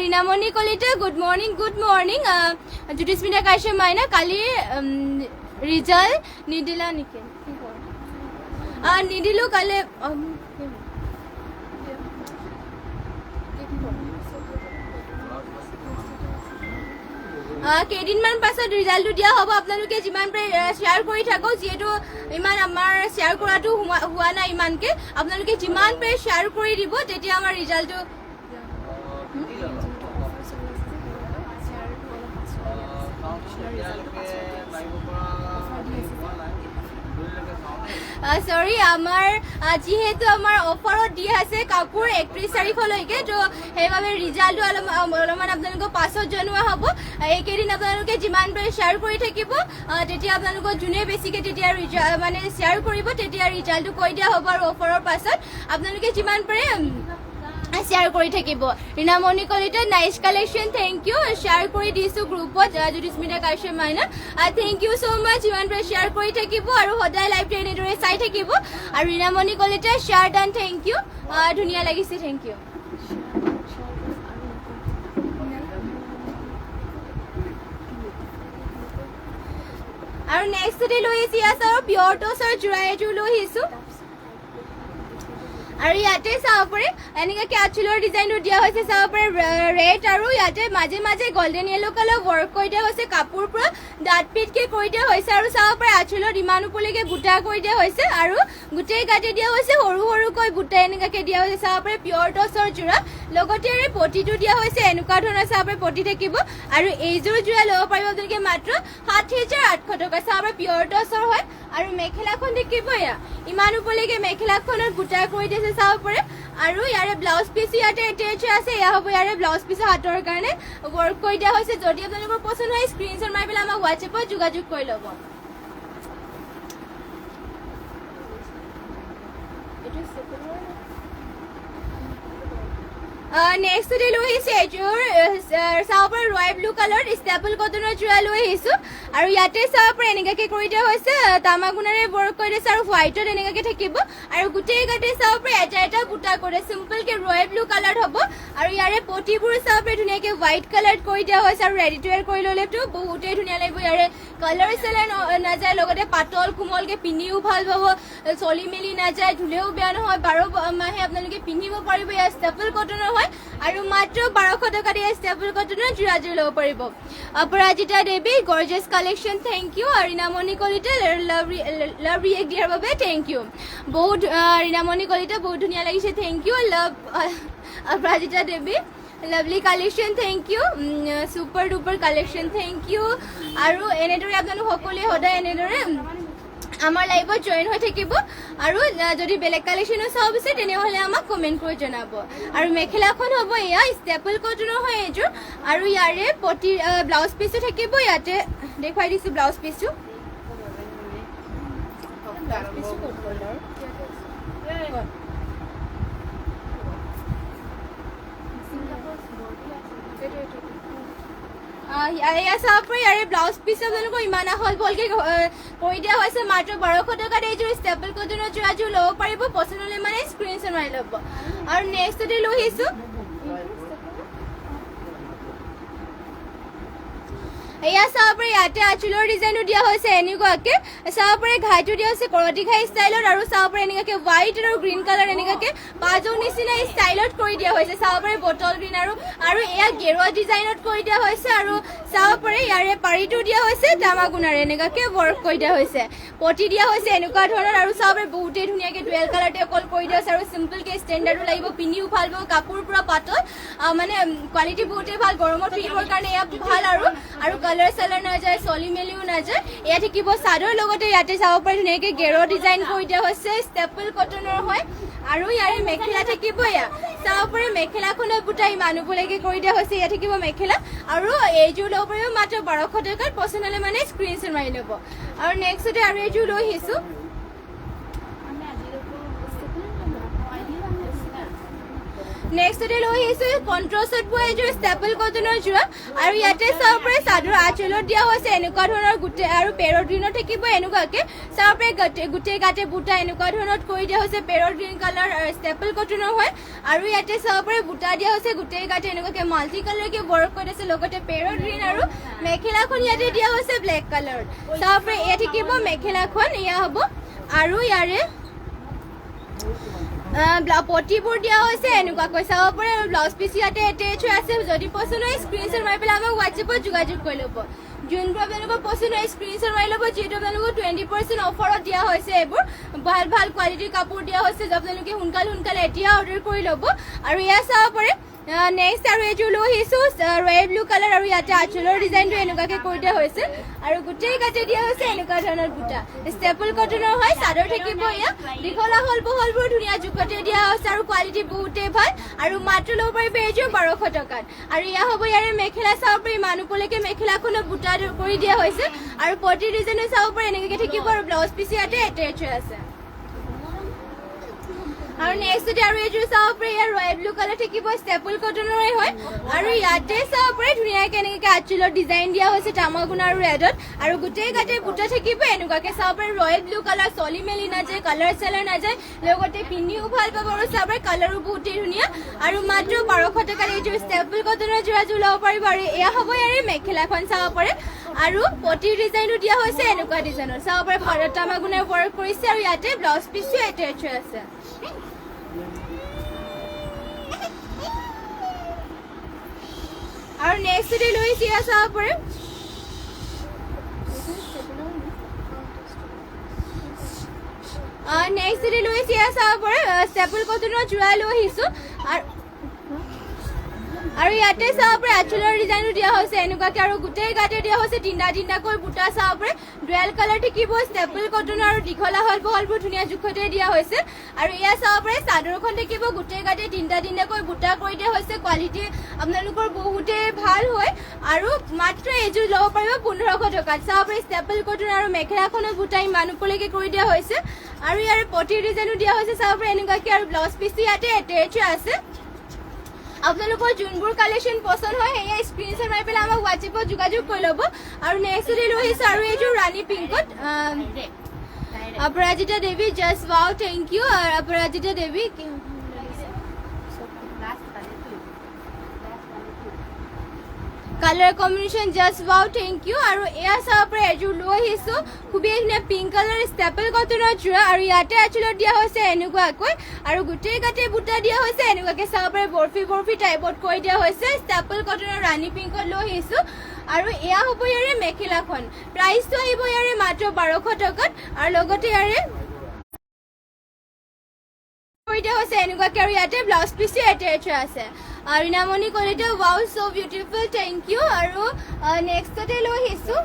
rinamoni kolite good morning judismita kaishap maina kali result nidila nike nidilu kale কেইদিনমান পাছত ৰিজাল্টটো দিয়া হ'ব আপোনালোকে যিমান পাৰে শেয়াৰ কৰি থাকক যেটো ইমান আমাৰ শেয়াৰ কৰাটো হোৱা নাই ইমানকে আপোনালোকে যিমান পাৰে শেয়াৰ কৰি দিব তেতিয়া আমাৰ ৰিজাল্টটো সৰি আমাৰ যেহেতু আমাৰ অফাৰত দিয়া আছে কাপোৰ 31 তাৰিখলৈকে তো সেইভাবে ৰিজাল্টটো অলপমান আপোনালোকক পাছত জনোৱা হ'ব এইকেইদিন আপোনালোকে যিমান পাৰে শ্বেয়াৰ কৰি থাকিব তেতিয়া আপোনালোকক যোনে বেছিকে তেতিয়া মানে শ্বেয়াৰ কৰিব তেতিয়া ৰিজাল্টটো কৈ দিয়া হ'ব আৰু অফাৰৰ পাছত আপোনালোকে যিমান পাৰে শ্বেয়াৰ কৰি থাকিব Rinamoni Kalita nice collection thank you share কৰি দিছো গ্ৰুপত Judismita Kashyap Maina thank you so much ইমান পাৰে শ্বেয়াৰ কৰি থাকিব আৰু সদায় লাইভ এনেদৰে চাই থাকিব আৰু Rinamoni Kalita share done thank you ধুনীয়া লাগিছে থ্যাংক ইউ আৰু নেক্সট ডে লৈ আহিছো আৰু পিয়ৰ টছৰ জুৰাইযোৰ লৈ আহিছো আৰু ইয়াতে চাব পাৰে এনেকৈ আঁচলৰ ডিজাইনটো দিয়া হৈছে চাব পাৰে ৰেড আৰু ইয়াতে মাজে মাজে গোল্ডেন ইয়েলো কালাৰ ৱৰ্ক কৰি দিয়া হৈছে কাপোৰ পৰা ডাট পিটকে কৰি দিয়া হৈছে আৰু চাব পাৰে আঁচলৰ ইমান ওপৰলৈকে বুটা কৰি দিয়া হৈছে আৰু গোটেই গাতে দিয়া হৈছে সৰু সৰুকৈ বুটা এনেকৈ দিয়া হৈছে চাব পাৰে পিয়ৰ টছৰ জোৰা লগতে পটিটো দিয়া হৈছে এনেকুৱা ধৰণৰ চাব পাৰে পটি থাকিব আৰু এইযোৰ জোৰা ল'ব পাৰিব আপোনালোকে মাত্ৰ 7800 টকা চাব পাৰে পিয়ৰ টছৰ হয় আৰু মেখেলাখন দেখিব এয়া ইমান ওপৰলৈকে মেখেলাখনত বুটা কৰি দিছে চাব পাৰে আৰু ইয়াৰে ব্লাউজ পিস ইয়াতে এটাচ আছে এয়া হ'ব ইয়াৰে ব্লাউজ পিস হাতৰ কাৰণে ৱৰ্ক কৰি দিয়া হৈছে যদি আপোনালোকৰ পছন্দ হয় স্ক্ৰিনশ্বট মাৰি পেলাই আমাক হোৱাটছএপত যোগাযোগ কৰি ল'ব নেক্সট ডে লৈ আহিছে এযোৰ চাব পাৰে ৰয়েল ব্লু কালাৰ ষ্টেপল কটনৰ জোৰা লৈ আহিছো আৰু ইয়াতে চাব পাৰে এনেকৈ কৰি দিয়া হৈছে তামাগুণাৰে ৱৰ্ক কৰি দিছে আৰু হোৱাইটত এনেকৈ থাকিব আৰু গোটেই গাতে চাব পাৰে এটা বুটা কৰে চিম্পলকে ৰয়েল ব্লু কালাৰ হ'ব আৰু ইয়াৰে পটিবোৰ চাব পাৰে ধুনীয়াকৈ হোৱাইট কালাৰ কৰি দিয়া হৈছে আৰু ৰেডি টু ৱেৰ কৰি ল'লেতো বহুতেই ধুনীয়া লাগিব ইয়াৰে কালাৰ চেলাৰ নাযায় লগতে পাতল কোমলকে পিন্ধিও ভাল পাব চলি মেলি নাযায় ধুলেও বেয়া নহয় 12 মাহে আপোনালোকে পিন্ধিব পাৰিব ইয়াৰ ষ্টেপল কটনৰ হয় আৰু মাত্ৰ 1200 টকা দিয়ে ষ্টেপল কটনৰ জোৰাযোৰ ল'ব পাৰিব অপৰাজিতা দেৱী গৰ্জিয়াছ কালেকশন থ্যাংক ইউ আৰু ৰিনামণি কলিতা লাভ ৰিয়েক্ট দিয়াৰ বাবে থ্যাংক ইউ বহুত ৰিনামণি কলিতা বহুত ধুনীয়া লাগিছে thank you love Aparajita Devi lovely collection thank you super duper collection thank you আৰু এনেদৰে আপোনালোক সকলোৱে সদায় এনেদৰে আমাৰ লাইভত জইন হৈ থাকিব আৰু যদি বেলেগ কালেকশ্যনো চাব বিচাৰে তেনেহ'লে আমাক কমেণ্ট কৰি জনাব আৰু মেখেলাখন হ'ব এয়া ষ্টেপল কটনৰ হয় এইযোৰ আৰু ইয়াৰে পটি ব্লাউজ পিচো থাকিব ইয়াতে দেখুৱাই দিছোঁ ব্লাউজ পিচটো এয়া চাব পাৰে ইয়াৰে ব্লাউজ পিচ আপোনালোকৰ ইমান আহল বহলকৈ কৰি দিয়া হৈছে মাত্ৰ 1200 টকাত এইযোৰ ষ্টেপল কটনৰ যোৰাযোৰ ল'ব পাৰিব পচন্দ হ'লে মানে স্ক্ৰীনশ্বট মাৰি ল'ব আৰু নেক্সটতে লৈ আহিছোঁ এয়া চাব পাৰে ইয়াতে আঁচলৰ ডিজাইনো দিয়া হৈছে এনেকুৱাকৈ চাব পাৰে ঘাইটো দিয়া হৈছে কৰতি ঘাই ষ্টাইলত আৰু চাব পাৰে এনেকুৱাকৈ হোৱাইট আৰু গ্ৰীণ কালাৰ এনেকুৱাকৈ পাজৰ নিচিনা ষ্টাইলত কৰি দিয়া হৈছে চাব পাৰে বটল গ্ৰীণ আৰু এয়া গেৰুৱা ডিজাইনত কৰি দিয়া হৈছে আৰু চাব পাৰে ইয়াৰে পাৰিটো দিয়া হৈছে দামাগুণাৰে এনেকুৱাকৈ ৱৰ্ক কৰি দিয়া হৈছে পটি দিয়া হৈছে এনেকুৱা ধৰণৰ আৰু চাব পাৰে বহুতেই ধুনীয়াকৈ ডুৱেল কালাৰতে অকল কৰি দিয়া হৈছে আৰু চিম্পলকৈ ষ্টেণ্ডাৰ্ডো লাগিব পিন্ধিও ভাল পাব কাপোৰ পূৰা পাতল মানে কোৱালিটি বহুতেই ভাল গৰমত পিন্ধিবৰ কাৰণে এয়া ভাল আৰু কালাৰ চালাৰ নাযায় চলি মেলিও নাযায় এয়া থাকিব চাদৰ লগতে ইয়াতে চাব পাৰে ধুনীয়াকৈ গেৰুৱা ডিজাইন কৰি দিয়া হৈছে ষ্টেপল কটনৰ হয় আৰু ইয়াৰে মেখেলা থাকিব এয়া চাব পাৰে মেখেলাখনত বুটাই মানুহবিলাকে কৰি দিয়া হৈছে এয়া থাকিব মেখেলা আৰু এইযোৰ ল'ব পাৰিব মাত্ৰ 1200 টকাত পচন্দ হ'লে মানে স্ক্ৰীনশ্বট মাৰি ল'ব আৰু নেক্সটতে আৰু এইযোৰ লৈ আহিছোঁ নেক্সটতে লৈ আহিছোঁ কণ্ট্ৰাষ্টত পোৱা এইযোৰ ষ্টেপল কটনৰ যোৰা আৰু ইয়াতে চাব পাৰে চাদৰ আঁচলত দিয়া হৈছে এনেকুৱা ধৰণৰ গোটেই আৰু পেৰট গ্ৰীণত থাকিব এনেকুৱাকৈ চাব পাৰে গোটেই গাতে বুটা এনেকুৱা ধৰণত কৰি দিয়া হৈছে পেৰট গ্ৰীণ কালাৰ ষ্টেপল কটনৰ হয় আৰু ইয়াতে চাব পাৰে বুটা দিয়া হৈছে গোটেই গাতে এনেকুৱাকৈ মাল্টি কালাৰকৈ ৱৰ্ক কৰি আছে লগতে পেৰট গ্ৰীণ আৰু মেখেলাখন ইয়াতে দিয়া হৈছে ব্লেক কালাৰত চাব পাৰে এয়া থাকিব মেখেলাখন এয়া হ'ব আৰু ইয়াৰে পটিবোৰ দিয়া হৈছে এনেকুৱাকৈ চাব পাৰে আৰু ব্লাউজ পিচ ইয়াতে এটেচ হৈ আছে যদি পচন্দ হয় স্ক্ৰীনশ্বট মাৰি পেলাই আমাক হোৱাটছএপত যোগাযোগ কৰি ল'ব যোনবোৰ আপোনালোকৰ পচন্দ হয় স্ক্ৰীনশ্বট মাৰি ল'ব যিহেতু আপোনালোকক 20% অফাৰত দিয়া হৈছে এইবোৰ ভাল কোৱালিটিৰ কাপোৰ দিয়া হৈছে আপোনালোকে সোনকালে এতিয়া অৰ্ডাৰ কৰি ল'ব আৰু এয়া চাব পাৰে নেক্সট আৰু এইযোৰ লৈ আহিছোঁ ৰয়েল ব্লু কালাৰ আৰু ইয়াতে আঁচলৰ ডিজাইনটো এনেকুৱাকৈ কৰি দিয়া হৈছে আৰু গোটেই গাতে দিয়া হৈছে এনেকুৱা ধৰণৰ বুটা ষ্টেপল কটনৰ হয় চাদৰ থাকিব এয়া দীঘল আহল বহলবোৰ ধুনীয়া জোখতে দিয়া হৈছে আৰু কোৱালিটি বহুতেই ভাল আৰু মাত্ৰ ল'ব পাৰিব এইযোৰ 1200 টকাত আৰু এয়া হ'ব ইয়াৰে মেখেলা চাব পাৰি মানুহবিলাকে মেখেলাখনত বুটা কৰি দিয়া হৈছে আৰু পটি ডিজাইনো চাব পাৰি এনেকৈ থাকিব আৰু ব্লাউজ পিচ ইয়াতে এটেচ হৈ আছে আৰু নেক্সটতে আৰু এইযোৰ চাব পাৰে ইয়াৰ ৰয়েল ব্লু কালাৰ থাকিব ষ্টেপল কটনৰে হয় আৰু ইয়াতে চাব পাৰে ধুনীয়াকৈ এনেকৈ আঁচলত ডিজাইন দিয়া হৈছে তামাগুণ আৰু ৰেডত আৰু গোটেই গাতে বুটা থাকিব এনেকুৱাকৈ চাব পাৰে ৰয়েল ব্লু কালাৰ চলি মেলি নাযায় কালাৰ চালাৰ নাযায় লগতে পিন্ধিও ভাল পাব আৰু চাব পাৰে কালাৰো বহুতেই ধুনীয়া আৰু মাত্ৰ 1200 টকাত এইযোৰ ষ্টেপল কটনৰ যোৰাযোৰ ল'ব পাৰিব আৰু এয়া হ'ব ইয়াৰে মেখেলাখন চাব পাৰে আৰু পটিৰ ডিজাইনো দিয়া হৈছে এনেকুৱা ডিজাইনৰ চাব পাৰে ভাৰত তামাগুণে ৱৰ্ক কৰিছে আৰু ইয়াতে ব্লাউজ পিচো এটেচ হৈ আছে আৰু নেক্সটতে লৈ চিয়া চাব পাৰে নেক্সটতে লৈ চিয়া চাব পাৰে ষ্টেপল কটনৰ যোৰা লৈ আহিছোঁ আৰু ইয়াতে চাব পাৰে আঁচলৰ ডিজাইনো দিয়া হৈছে এনেকুৱাকৈ আৰু গোটেই গাতে দিয়া হৈছে তিনিটাকৈ বুটা চাব পাৰে ডুৱেল কালাৰ থাকিব ষ্টেপল কটনৰ আৰু দীঘল আহল বহলবোৰ ধুনীয়া জোখতে দিয়া হৈছে আৰু এয়া চাব পাৰে চাদৰখন থাকিব গোটেই গাতে তিনিটাকৈ বুটা কৰি দিয়া হৈছে কোৱালিটি আপোনালোকৰ বহুতেই ভাল হয় আৰু মাত্ৰ এইযোৰ ল'ব পাৰিব 1500 টকাত চাব পাৰে ষ্টেপল কটন আৰু মেখেলাখনত বুটা মানুহলৈকে কৰি দিয়া হৈছে আৰু ইয়াৰে পটিৰ ডিজাইনো দিয়া হৈছে চাব পাৰে এনেকুৱাকৈ আৰু ব্লাউজ পিচটো ইয়াতে এটেচ আছে আপোনালোকৰ যোনবোৰ কালেকশ্যন পচন্দ হয় সেয়া স্ক্ৰীনশ্বট মাৰি পেলাই আমাক হোৱাটছএপত যোগাযোগ কৰি ল'ব আৰু নেক্সটতে লৈ আহিছোঁ আৰু এইযোৰ ৰাণী পিংকত Aparajita Devi just wow thank you Aparajita Devi colour combination just wow thank you আৰু এয়া চাব পাৰে এযোৰ লৈ আহিছোঁ খুবেই ধুনীয়া পিংক কালাৰ ষ্টেপল কটনৰ যোৰা আৰু ইয়াতে আঁচলত দিয়া হৈছে এনেকুৱাকৈ আৰু গোটেই গাতে বুটা দিয়া হৈছে এনেকুৱাকৈ চাব পাৰে বৰফি টাইপত কৰি দিয়া হৈছে ষ্টেপল কটনৰ ৰাণী পিংকত লৈ আহিছোঁ আৰু এয়া হ'ব ইয়াৰে মেখেলাখন প্ৰাইচটো আহিব ইয়াৰে মাত্ৰ 1200 টকাত আৰু লগতে ইয়াৰে কৰি দিয়া হৈছে এনেকুৱাকৈ আৰু ইয়াতে ব্লাউজ পিচো এটেচ হৈ আছে ৰীনামণি Kalita wow so' beautiful thank you আৰু নেক্সটতে লৈ আহিছোঁ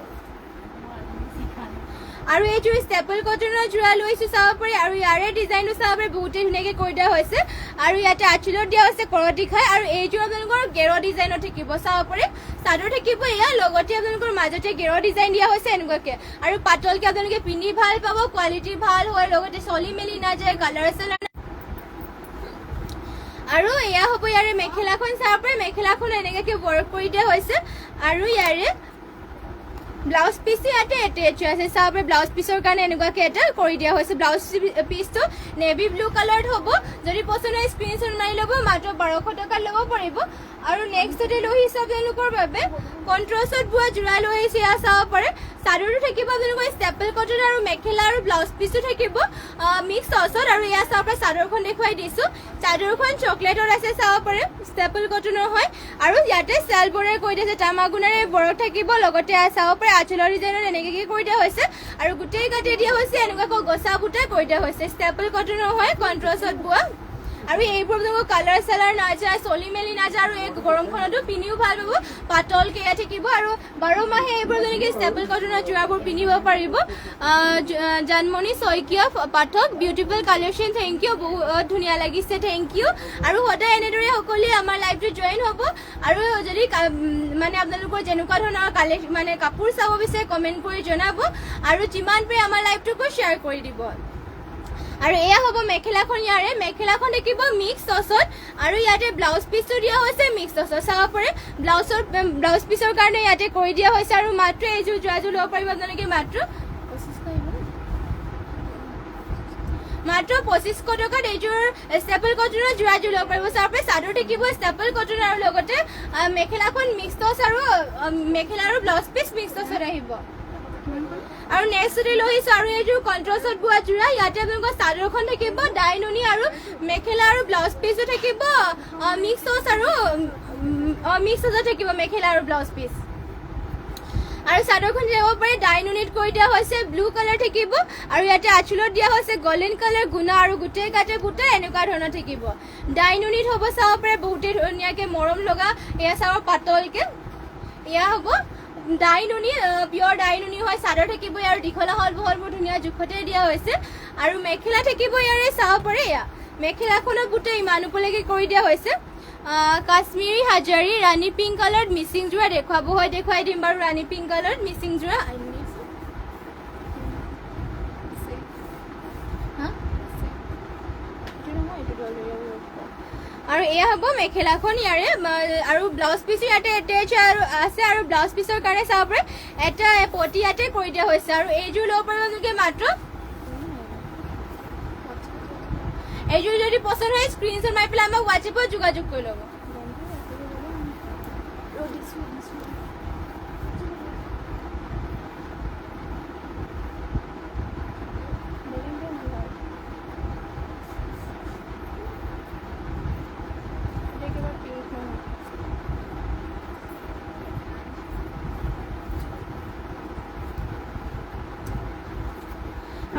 আৰু এইযোৰ ষ্টেপল কটনৰ যোৰা লৈছোঁ চাব পাৰি আৰু ইয়াৰে ডিজাইনটো চাব পাৰি বহুতেই ধুনীয়াকৈ কৰি দিয়া হৈছে আৰু ইয়াতে আঁচলত দিয়া হৈছে কৰতি খাই আৰু এইযোৰ আপোনালোকৰ গেৰ ডিজাইনত থাকিব চাব পাৰি চাদৰ থাকিব এয়া লগতে আপোনালোকৰ মাজতে গেৰ ডিজাইন দিয়া হৈছে এনেকুৱাকৈ আৰু পাতলকৈ আপোনালোকে পিন্ধি ভাল পাব কোৱালিটি ভাল হয় লগতে চলি মেলি নাযায় কালাৰ চালাৰ আৰু এয়া হ'ব ইয়াৰে মেখেলাখন চাব পাৰি মেখেলাখন এনেকুৱাকৈ ৱৰ্ক কৰি দিয়া হৈছে আৰু ইয়াৰে ব্লাউজ পিচ ইয়াতে এটেচ আছে চাব পাৰি ব্লাউজ পিচৰ কাৰণে এনেকুৱাকৈ এটা কৰি দিয়া হৈছে ব্লাউজ পিচটো নেভি ব্লু কালাৰত হ'ব যদি পচন্দ হয় স্ক্ৰীনশ্বট মাৰি ল'ব মাত্ৰ 1200 টকাত ল'ব পাৰিব আৰু নেক্সটতে লৈ আহিছোঁ আপোনালোকৰ বাবে কণ্ট্ৰাষ্টত বোৱা যোৰা লৈ আহিছোঁ এয়া চাব পাৰে চাদৰটো থাকিব আপোনালোকৰ ষ্টেপল কটন আৰু মেখেলা আৰু ব্লাউজ পিচটো থাকিব মিক্স টচত আৰু এয়া চাব পাৰে চাদৰখন দেখুৱাই দিছোঁ চাদৰখন চকলেটত আছে চাব পাৰে ষ্টেপল কটনৰ হয় আৰু ইয়াতে চেলবোৰে কৈ দিছে তামাগুণাৰে বৰক থাকিব লগতে চাব পাৰে আঁচলৰ ডিজাইনত এনেকৈ কৰি দিয়া হৈছে আৰু গোটেই কাটি দিয়া হৈছে এনেকুৱাকৈ গছা বুটাই কৰি দিয়া হৈছে ষ্টেপল কটনৰ হয় কণ্ট্ৰাষ্টত বোৱা আৰু এইবোৰ আপোনালোকৰ কালাৰ চালাৰ নাযায় চলি মেলি নাযায় আৰু এই গৰমখনতো পিন্ধিও ভাল পাব পাতলকৈ এয়া থাকিব আৰু 12 মাহে এইবোৰ যেনেকৈ ষ্টেপল কটনৰ যোৰাবোৰ পিন্ধিব পাৰিব জানমণি শইকীয়া পাঠক বিউটিফুল কালেকশ্যন থেংক ইউ বহুত ধুনীয়া লাগিছে থেংক ইউ আৰু সদায় এনেদৰে সকলোৱে আমাৰ লাইভটো জইন হ'ব আৰু যদি মানে আপোনালোকৰ যেনেকুৱা ধৰণৰ মানে কাপোৰ চাব বিচাৰে কমেণ্ট কৰি জনাব আৰু যিমান পাৰে আমাৰ লাইভটোকো শ্বেয়াৰ কৰি দিব আৰু এয়া হ'ব মেখেলাখন ইয়াৰে মেখেলাখন দেখিব মিক্স টচত আৰু ইয়াতে ব্লাউজ পিচটো দিয়া হৈছে মিক্স টচত চাব পাৰে ব্লাউজ পিচৰ কাৰণে ইয়াতে কৰি দিয়া হৈছে আৰু মাত্ৰ এইযোৰ যোৰাযোৰ ল'ব পাৰিব আপোনালোকে মাত্ৰ 2500 টকাত এইযোৰ ষ্টেপল কটনৰ যোৰাযোৰ ল'ব পাৰিব চাব পাৰে চাদৰ থাকিব ষ্টেপল কটন আৰু লগতে মেখেলাখন মিক্স টচ আৰু মেখেলা আৰু ব্লাউজ পিচ মিক্স টচত আহিব আৰু নেক্সটতে লৈ আহিছোঁ আৰু এইযোৰ কণ্ট্ৰাষ্টত বোৱা যোৰা ইয়াতে আপোনালোকৰ চাদৰখন থাকিব ডাইনুনি আৰু মেখেলা আৰু ব্লাউজ পিচো থাকিব মিক্স টচ আৰু মিক্স টচত থাকিব মেখেলা আৰু ব্লাউজ পিচ আৰু চাদৰখন যাব পাৰে ডাইনুনিত কৰি দিয়া হৈছে ব্লু কালাৰ থাকিব আৰু ইয়াতে আঁচলত দিয়া হৈছে গল্ডেন কালাৰ গুণা আৰু গোটেই কাটে বুটা এনেকুৱা ধৰণৰ থাকিব ডাইনুনিত হ'ব চাব পাৰে বহুতেই ধুনীয়াকৈ মৰম লগা এয়া চাব পাতলকৈ এয়া হ'ব ডাইনুনি পিয়ৰ ডাইনুনি হয় চাদৰ থাকিব আৰু দীঘলা হল বহলবোৰ ধুনীয়া জোখতে দিয়া হৈছে আৰু মেখেলা থাকিব ইয়াৰে চাব পাৰে এয়া মেখেলাখনত গোটেই ইমান ওপৰলৈকে কৰি দিয়া হৈছে কাশ্মীৰী হাজাৰী ৰাণী পিংক কালাৰত মিচিং যোৰা দেখুৱাব হয় দেখুৱাই দিম বাৰু ৰাণী পিংক কালাৰত মিচিং যোৰা আৰু এয়া হ'ব মেখেলাখন ইয়াৰে আৰু ব্লাউজ পিচ ইয়াতে এটেচ আছে আৰু ব্লাউজ পিচৰ কাৰণে চাব পাৰে এটা পটি ইয়াতে কৰি দিয়া হৈছে আৰু এইযোৰ ল'ব পাৰিব আপোনালোকে মাত্ৰ এইযোৰ যদি পচন্দ হয় স্ক্ৰীনশ্বট মাৰি পেলাই আমাক হোৱাটছএপত যোগাযোগ কৰি ল'ব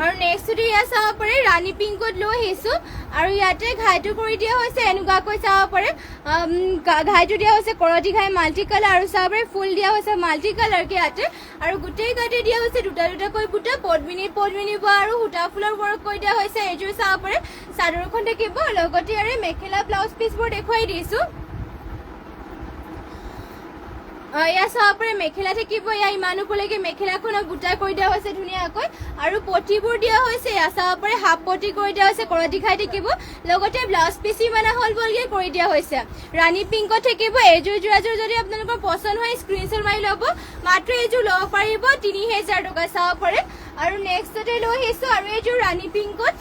আৰু নেক্সটতে ইয়াত চাব পাৰে ৰাণী পিংকত লৈ আহিছোঁ আৰু ইয়াতে ঘাইটো কৰি দিয়া হৈছে এনেকুৱাকৈ চাব পাৰে ঘাইটো দিয়া হৈছে কৰতি ঘাই মাল্টি কালাৰ আৰু চাব পাৰে ফুল দিয়া হৈছে মাল্টি কালাৰকৈ ইয়াতে আৰু গোটেই ঘাইতে দিয়া হৈছে দুটা দুটাকৈ বুটা পদ্মিনী বোৱা আৰু সূতা ফুলৰ ৱৰ্ক কৰি দিয়া হৈছে এইযোৰ চাব পাৰে চাদৰখন থাকিব লগতে ইয়াৰে মেখেলা ব্লাউজ পিচবোৰ দেখুৱাই দিছোঁ এয়া চাব পাৰে মেখেলা থাকিব এয়া ইমান ওপৰলৈকে মেখেলাখনক বুটা কৰি দিয়া হৈছে ধুনীয়াকৈ আৰু পটিবোৰ দিয়া হৈছে এয়া চাব পাৰে হাফ পটি কৰি দিয়া হৈছে কৰতি খাই থাকিব লগতে ব্লাউজ পিচ ইমান হল বলকৈ কৰি দিয়া হৈছে ৰাণী পিংকত থাকিব এইযোৰ যোৰাযোৰ যদি আপোনালোকৰ পচন্দ হয় স্ক্ৰীনশ্বট মাৰি ল'ব মাত্ৰ এইযোৰ ল'ব পাৰিব 3000 টকা চাব পাৰে আৰু নেক্সটতে লৈ আহিছোঁ আৰু এইযোৰ ৰাণী পিংকত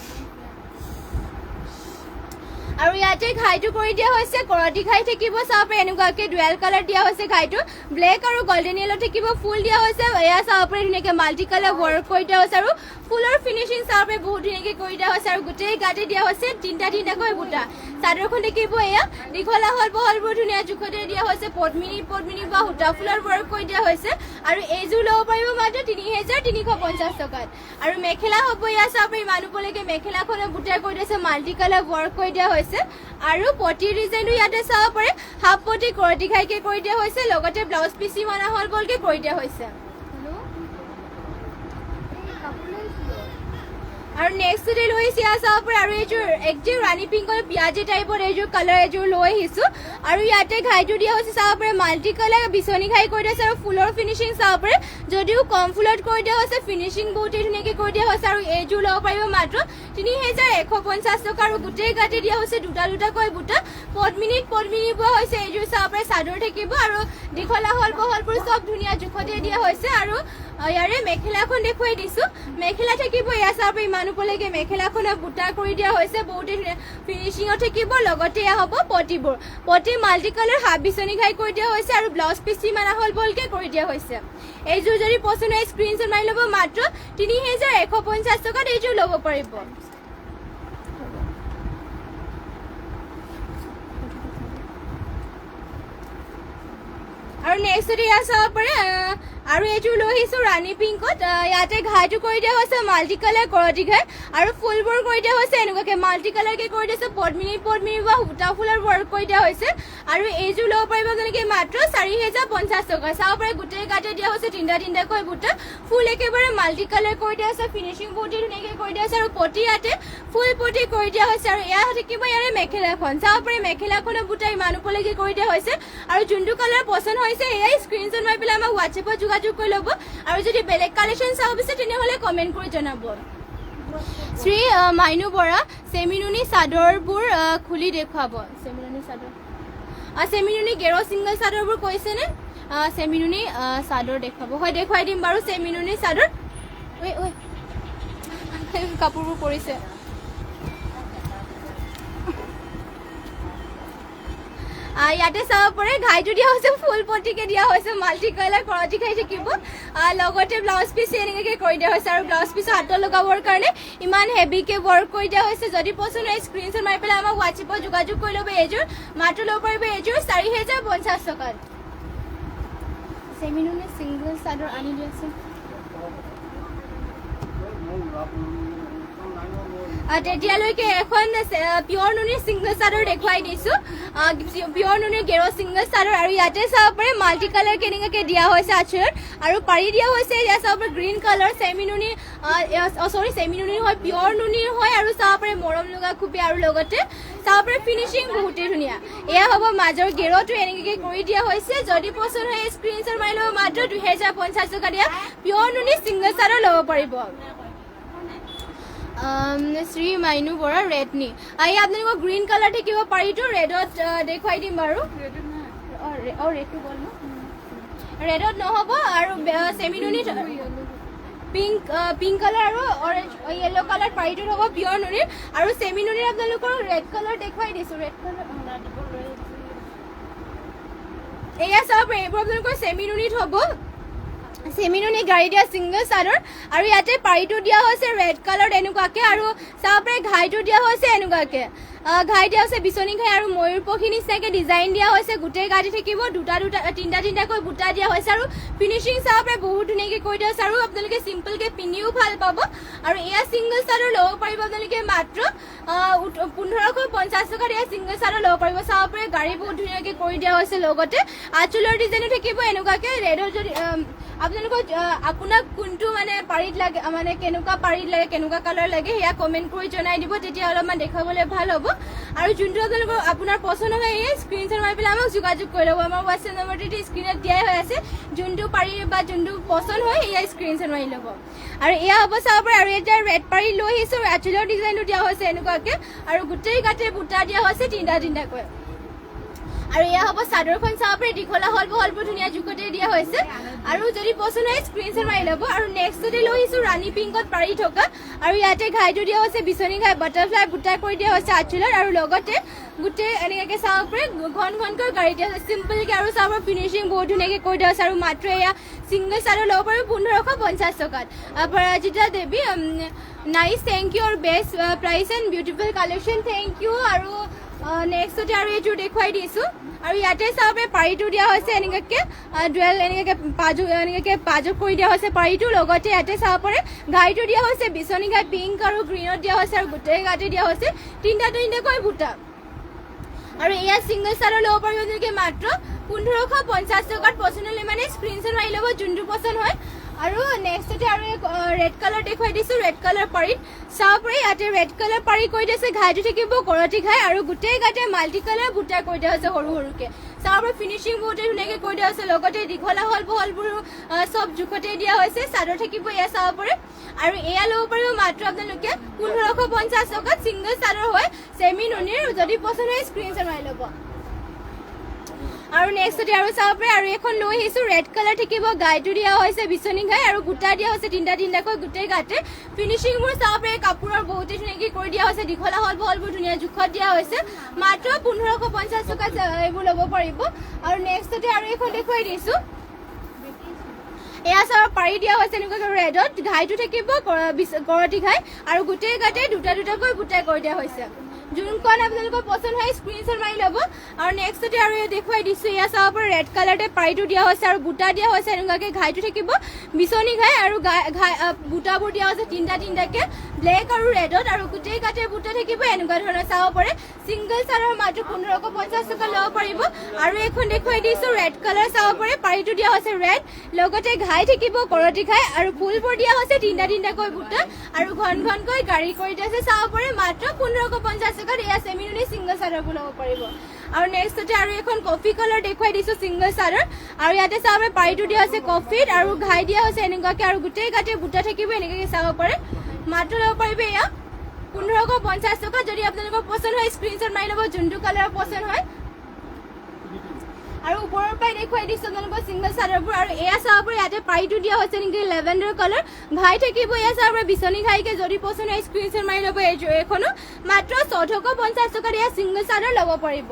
আৰু ইয়াতে ঘাইটো কৰি দিয়া হৈছে কৰতি ঘাই থাকিব চাব পাৰে এনেকুৱাকৈ ডুৱেল কালাৰ দিয়া হৈছে ঘাইটো ব্লেক আৰু গল্ডেন য়েলো থাকিব ফুল দিয়া হৈছে এয়া চাব পাৰে ধুনীয়াকৈ মাল্টি কালাৰ ৱৰ্ক কৰি দিয়া হৈছে আৰু ফুলৰ ফিনিচিং চাব পাৰে বহুত ধুনীয়াকৈ কৰি দিয়া হৈছে আৰু গোটেই গাতে দিয়া হৈছে তিনিটাকৈ বুটা চাদৰখন থাকিব এয়া দীঘলা হল বহলবোৰ ধুনীয়া জোখতে দিয়া হৈছে পদ্মিনী বা সূতা ফুলৰ ৱৰ্ক কৰি দিয়া হৈছে আৰু এইযোৰ ল'ব পাৰিব মাত্ৰ 3350 টকাত আৰু মেখেলা হ'ব এয়া চাব পাৰে ইমান ওপৰলৈকে মেখেলাখনত বুটা কৰি দিছে মাল্টি কালাৰ ৱৰ্ক কৰি দিয়া হৈছে আৰু পটিৰ ডিজাইনটো ইয়াতে চাব পাৰে হাফ পটি কৰতি ঘাইকৈ কৰি দিয়া হৈছে লগতে ব্লাউজ পিচি মানা হল বলকৈ কৰি দিয়া হৈছে আৰু নেক্সট লৈ আহিছে এয়া চাব পাৰে আৰু এইযোৰ একদম ৰাণী পিংকৰ পিয়াজি টাইপৰ এইযোৰ কালাৰ এইযোৰ লৈ আহিছো আৰু ইয়াতে ঘাইটো দিয়া হৈছে চাব পাৰে মাল্টি কালাৰ বিচনী ঘাই কৰি দিছে আৰু ফুলৰ ফিনিচিং চাব পাৰে যদিও কম ফুলত কৰি দিয়া হৈছে ফিনিচিং বহুতেই ধুনীয়াকৈ কৰি দিয়া হৈছে আৰু এইযোৰ ল'ব পাৰিব মাত্ৰ ৩,১৫০ টকা আৰু গোটেই গাঁঠি দিয়া হৈছে দুটা দুটাকৈ বুটা পদ্মিনীত পোৱা হৈছে এইযোৰ চাব পাৰে চাদৰ থাকিব আৰু দীঘলা হল বহলবোৰ চব ধুনীয়া জোখতে দিয়া হৈছে আৰু ইয়াৰে মেখেলাখন দেখুৱাই দিছো মেখেলা থাকিব এয়া চাব পাৰে ইমান ওপৰলৈকে মেখেলাখনত বুটা কৰি দিয়া হৈছে বহুতেই ধুনীয়া ফিনিচিঙত থাকিব লগতে এয়া হ'ব পটিবোৰ পটি মাল্টি কালাৰ হাফ বিচনী ঘাই কৰি দিয়া হৈছে আৰু ব্লাউজ পিচ ইমান হল বলকে কৰি দিয়া হৈছে এইযোৰ যদি পচন্দ হয় স্ক্ৰীনশ্বট মাৰি ল'ব মাত্ৰ ৩,১৫০ টকাত এইযোৰ ল'ব পাৰিব আৰু নেক্সট এয়া চাব পাৰে আৰু এইযোৰ লৈ আহিছো ৰাণী পিংকত ইয়াতে ঘাইটো কৰি দিয়া হৈছে মাল্টি কালাৰ কৰতি ঘাই আৰু ফুলবোৰ কৰি দিয়া হৈছে এনেকুৱাকে মাল্টি কালাৰকে কৰি দিছে পদ্মিনী বা সূতা ফুলৰ ৱৰ্ক কৰি দিয়া হৈছে আৰু এইযোৰ ল'ব পাৰিব যেনেকৈ মাত্ৰ ৪,০৫০ টকা চাব পাৰে গোটেই গাতে দিয়া হৈছে তিনিটাকৈ বুটা ফুল একেবাৰে মাল্টি কালাৰ কৰি দিয়া হৈছে ফিনিচিং বহুতেই ধুনীয়াকৈ কৰি দিয়া হৈছে আৰু পটি ইয়াতে ফুল পটি কৰি দিয়া হৈছে আৰু এয়া থাকিব ইয়াৰে মেখেলাখন চাব পাৰে মেখেলাখনৰ বুটা ইমান ওপৰলৈকে কৰি দিয়া হৈছে আৰু যোনটো কালাৰ পচন্দ হৈছে এয়াই স্ক্ৰীনশ্বট মাৰি পেলাই আমাক হোৱাটছএপত যোগাযোগ কৰি ল'ব আৰু যদি বেলেগ কালেকশ্যন চাব বিচাৰে তেনেহ'লে কমেণ্ট কৰি জনাব শ্ৰী মাইনু বৰা চেমিনুনি চাদৰবোৰ খুলি দেখুৱাব চেমিনুনি চাদৰ চেমিনুনি গেৰ ছিংগল চাদৰবোৰ কৈছেনে চেমিনুনি চাদৰ দেখুৱাব হয় দেখুৱাই দিম বাৰু চেমিনুনি চাদৰ ঐ কাপোৰবোৰ পৰিছে ইয়াতে চাব পাৰে ঘাইটো দিয়া হৈছে ফুল পটিকে দিয়া হৈছে মাল্টি কালাৰ কৰতি ঘাই থাকিব লগতে ব্লাউজ পিচ এনেকৈ কৰি দিয়া হৈছে আৰু ব্লাউজ পিচ হাতত লগাবৰ কাৰণে ইমান হেভিকে ৱৰ্ক কৰি দিয়া হৈছে যদি পচন্দ হয় স্ক্ৰীনশ্বট মাৰি পেলাই আমাক হোৱাটছএপত যোগাযোগ কৰি ল'ব এইযোৰ মাত্ৰ ল'ব পাৰিব এইযোৰ ৪,০৫০ টকাত চেমিনুনি ছিংগল চাদৰ আনি দিয়াচোন তেতিয়ালৈকে এখন পিয়ৰ নুনিৰ ছিংগল চাদৰ দেখুৱাই দিছো পিয়ৰ নুনিৰ গেৰ ছিংগল চাদৰ আৰু ইয়াতে চাব পাৰে মাল্টি কালাৰ কেনেকুৱাকৈ দিয়া হৈছে আঁচলত আৰু পাৰি দিয়া হৈছে ইয়াত চাব পাৰে গ্ৰীণ কালাৰ চেমিনুনি চেমিনুনিৰ হয় পিয়ৰ নুনিৰ হয় আৰু চাব পাৰে মৰম লগা খুবেই আৰু লগতে চাব পাৰে ফিনিচিং বহুতেই ধুনীয়া এয়া হ'ব মাজৰ গেৰটো এনেকৈ কৰি দিয়া হৈছে যদি পচন্দ হয় স্ক্ৰীনশ্বট মাৰি ল'ব মাত্ৰ ২,০৫০ টকা দিয়া পিয়ৰ নুনি ছিংগল চাদৰ ল'ব পাৰিব শ্ৰী মাইনু বৰা ৰেডনি এয়া আপোনালোকক গ্ৰীণ কালাৰ থাকিব পাৰিতো ৰেডত দেখুৱাই দিম বাৰু ৰেডটো গ'ল ৰেডত নহ'ব আৰু চেমিনুনিত পিংক কালাৰ আৰু অৰেঞ্জ য়েল্ল' কালাৰ পাৰিটোত হ'ব পিয়ৰ নুনিৰ আৰু চেমিনুনিৰ আপোনালোকৰ ৰেড কালাৰ দেখুৱাই দিছোঁ ৰেড কালাৰ এয়া চাব এইবোৰ আপোনালোকৰ চেমিনুনিত হ'ব চেমিনুনি গাড়ী দিয়া ছিংগল চাদৰ আৰু ইয়াতে পাৰিটো দিয়া হৈছে ৰেড কালাৰ এনেকুৱাকে আৰু চাব পাৰে ঘাইটো দিয়া হৈছে এনেকুৱাকে ঘাই দিয়া হৈছে বিচনী ঘাই আৰু ময়ূৰ পক্ষী নিচিনাকৈ ডিজাইন দিয়া হৈছে গোটেই গাড়ী থাকিব তিনিটাকৈ বুটা দিয়া হৈছে আৰু ফিনিচিং চাব পাৰে বহুত ধুনীয়াকৈ কৰি দিয়া হৈছে আৰু আপোনালোকে চিম্পলকৈ পিন্ধিও ভাল পাব আৰু এয়া ছিংগল চাদৰ ল'ব পাৰিব আপোনালোকে মাত্ৰ ১৫৫০ টকাত এয়া ছিংগল চাদৰ ল'ব পাৰিব চাব পাৰে গাড়ী বহুত ধুনীয়াকৈ কৰি দিয়া হৈছে লগতে আঁচলৰ ডিজাইনো থাকিব এনেকুৱাকৈ ৰেডৰ যদি আপোনালোকক আপোনাক কোনটো মানে পাৰীত লাগে মানে কেনেকুৱা পাৰীত লাগে কেনেকুৱা কালাৰ লাগে সেয়া কমেণ্ট কৰি জনাই দিব তেতিয়া অলপমান দেখাবলৈ ভাল হ'ব আৰু যোনটো আপোনালোকৰ আপোনাৰ পচন্দ হয় এই স্ক্ৰীনশ্বট মাৰি পেলাই আমাক যোগাযোগ কৰি ল'ব আমাৰ হোৱাটছএপ নম্বৰটো স্ক্ৰীনত দিয়াই হৈ আছে যোনটো পাৰী বা যোনটো পচন্দ হয় সেয়া স্ক্ৰীনশ্বট মাৰি ল'ব আৰু এয়া হ'ব চাব পাৰে আৰু এতিয়া ৰেড পাৰী লৈ আহিছোঁ আঁচলৰ ডিজাইনটো দিয়া হৈছে এনেকুৱাকৈ আৰু গোটেই গাতে বুটা দিয়া হৈছে তিনিটাকৈ আৰু এয়া হ'ব চাদৰখন চাব পাৰে দীঘলা হলবোৰ ধুনীয়া জোখতে দিয়া হৈছে আৰু যদি পচন্দ হয় স্ক্ৰীনশ্বট মাৰি ল'ব আৰু নেক্সটতে লৈ আহিছোঁ ৰাণী পিংকত পাৰি থকা আৰু ইয়াতে ঘাইটো দিয়া হৈছে বিচনী ঘাই বাটাৰফ্লাই বুটা কৰি দিয়া হৈছে আঁচলত আৰু লগতে গোটেই এনেকুৱাকৈ চাব পাৰে ঘনকৈ গাড়ী দিয়া হৈছে চিম্পলকৈ আৰু চাব পাৰে ফিনিচিং বহুত ধুনীয়াকৈ কৰি দিয়া হৈছে আৰু মাত্ৰ এয়া ছিংগল চাদৰ ল'ব পাৰিব ১৫৫০ টকাত Aparajita Devi nice thank you আৰু best price and beautiful collection thank you আৰু নেক্সটতে আৰু এইযোৰ দেখুৱাই দিছোঁ আৰু ইয়াতে চাব পাৰে পাৰিটো দিয়া হৈছে এনেকুৱাকৈ ডুৱেল এনেকুৱাকৈ পাজু কৰি দিয়া হৈছে পাৰিটো লগতে ইয়াতে চাব পাৰে ঘাইটো দিয়া হৈছে বিচনী ঘাই পিংক আৰু গ্ৰীণত দিয়া হৈছে আৰু গোটেই গাতে দিয়া হৈছে তিনিটাকৈ বুটা আৰু এয়া ছিংগল চাদৰ ল'ব পাৰিব যেনেকৈ মাত্ৰ ১৫৫০ টকাত পচন্দ হ'লে মানে স্ক্ৰীনশ্বট মাৰি ল'ব যোনটো পচন্দ হয় আৰু নেক্সটতে আৰু ৰেড কালাৰ দেখুৱাই দিছো ৰেড কালাৰ পাৰীত চাব পাৰি ইয়াতে ৰেড কালাৰ পাৰী কৈ দিছে ঘাইটো থাকিব কৰতি ঘাই আৰু গোটেই গাতে মাল্টি কালাৰ বুটা কৈ দিয়া হৈছে সৰু সৰুকে চাব পাৰি ফিনিচিং বহুতে ধুনীয়াকৈ কৈ দিয়া হৈছে লগতে দীঘলা হল বহলবোৰ সব জোখতে দিয়া হৈছে চাদৰ থাকিব এয়া চাব পাৰি আৰু এয়া ল'ব পাৰিব মাত্ৰ আপোনালোকে 1550 টকাত সিংগল চাদৰ হয় সেমি নুনিৰ যদি পছন্দ হয় স্ক্ৰীনশ্বট মাৰি ল'ব আৰু নেক্সটতে আৰু চাব পাৰি আৰু এখন লৈ আহিছো ৰেড কালাৰ থাকিব গাইটো দিয়া হৈছে বিচনী ঘাই আৰু গোটা দিয়া হৈছে তিনিটাকৈ গোটেই গাতে ফিনিচিংবোৰ চাব পাৰি কাপোৰৰ বহুতে ধুনীয়াকৈ কৰি দিয়া হৈছে দীঘলা হল বহলবোৰ ধুনীয়া জোখত দিয়া হৈছে মাত্ৰ 1550 টকাত এইবোৰ ল'ব পাৰিব আৰু নেক্সটতে আৰু এখন দেখুৱাই দিছো এয়া চাব পাৰি দিয়া হৈছে এনেকুৱাকৈ ৰেডত ঘাইটো থাকিব কৰতি ঘাই আৰু গোটেই গাতে দুটাকৈ বুটাই কৰি দিয়া হৈছে যোনখন আপোনালোকৰ পছন্দ হয় স্ক্ৰীনশ্বট মাৰি ল'ব আৰু নেক্সটতে আৰু দেখুৱাই দিছো এয়া চাব পাৰি ৰেড কালাৰতে পাৰীটো দিয়া হৈছে আৰু বুটা দিয়া হৈছে এনেকুৱাকৈ ঘাইটো থাকিব বিচনী ঘাই আৰু বুটাবোৰ দিয়া হৈছে তিনিটাকে ব্লেক আৰু ৰেডত আৰু গোটেই গাতে বুটা থাকিব এনেকুৱা ধৰণৰ চাব পাৰে সিংগল চাদৰ মাত্ৰ 1550 টকা ল'ব পাৰিব আৰু এখন দেখুৱাই দিছো ৰেড কালাৰ চাব পাৰে পাৰীটো দিয়া হৈছে ৰেড লগতে ঘাই থাকিব কৰতি ঘাই আৰু ফুলবোৰ দিয়া হৈছে তিনিটাকৈ বুটা আৰু ঘনকৈ গাড়ী কৰি দিয়া আছে চাব পাৰে মাত্ৰ 1550 টকাত এয়া সেমি নুনি সিংগল চাদৰবোৰ ল'ব পাৰিব আৰু নেক্সটতে আৰু এখন কফি কালাৰ দেখুৱাই দিছো সিংগল চাদৰ আৰু ইয়াতে চাব পাৰে পাৰীটো দিয়া হৈছে কফিত আৰু ঘাই দিয়া হৈছে এনেকুৱাকৈ আৰু গোটেই গাতে বুটা থাকিব এনেকুৱাকৈ চাব পাৰে মাত্ৰ ল'ব পাৰিব এয়া 1550 টকা যদি আপোনালোকৰ পছন্দ হয় স্ক্ৰীনশ্বট মাৰি ল'ব যোনটো কালাৰ পছন্দ হয় আৰু ওপৰৰ পৰাই দেখুৱাই দিছো আপোনালোকৰ সিংগল চাদৰবোৰ আৰু এয়া চাব পাৰে ইয়াতে পাৰীটো দিয়া হৈছে নেকি লেভেণ্ডাৰ কালাৰ ঘাই থাকিব এয়া চাব পাৰে বিচনী ঘাইকে যদি পছন্দ হয় স্ক্ৰীনশ্বট মাৰি ল'ব এইখনো মাত্ৰ 1450 টকাত এয়া সিংগল চাদৰ ল'ব পাৰিব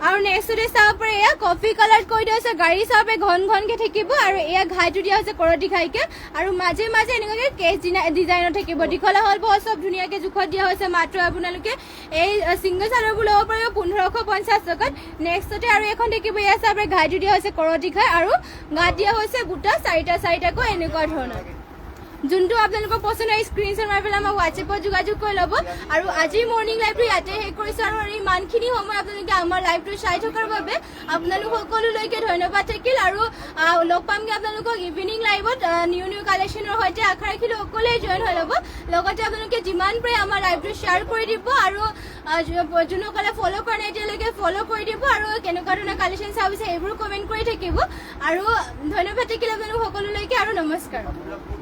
আৰু নেক্সটতে চাব পাৰে এয়া কফি কালাৰ কৈ দিয়া হৈছে গাড়ী চাব পাৰে ঘনকে থাকিব আৰু এয়া ঘাইটো দিয়া হৈছে কৰতি ঘাইকে আৰু মাজে এনেকুৱাকৈ কেছ ডিজাইনত থাকিব দীঘলা হল বহল সব ধুনীয়াকৈ জোখত দিয়া হৈছে মাত্ৰ আপোনালোকে এই সিংগল চাদৰবোৰ ল'ব পাৰিব 1550 টকাত নেক্সটতে আৰু এখন থাকিব এয়া চাব পাৰে ঘাইটো দিয়া হৈছে কৰতি ঘাই আৰু গাত দিয়া হৈছে বুটা চাৰিটাকৈ এনেকুৱা ধৰণৰ যোনটো আপোনালোকৰ পছন্দ হয় স্ক্ৰীনশ্বট মাৰি পেলাই আমাক হোৱাটছএপত যোগাযোগ কৰি ল'ব আৰু আজি মৰ্ণিং লাইভটো ইয়াতে শেষ কৰিছোঁ আৰু ইমানখিনি সময় আপোনালোকে আমাৰ লাইভটো চাই থকাৰ বাবে আপোনালোক সকলোলৈকে ধন্যবাদ থাকিল আৰু লগ পামগৈ আপোনালোকক ইভিনিং লাইভত নিউ কালেকশ্যনৰ সৈতে আশা ৰাখিলোঁ সকলোৱে জইন হৈ ল'ব লগতে আপোনালোকে যিমান পাৰে আমাৰ লাইভটো শ্বেয়াৰ কৰি দিব আৰু যোনসকলে ফ'ল' কৰা নাই এতিয়ালৈকে ফ'ল' কৰি দিব আৰু কেনেকুৱা ধৰণৰ কালেকশ্যন চাব বিচাৰে এইবোৰ কমেণ্ট কৰি থাকিব আৰু ধন্যবাদ থাকিল আপোনালোক সকলোলৈকে আৰু নমস্কাৰ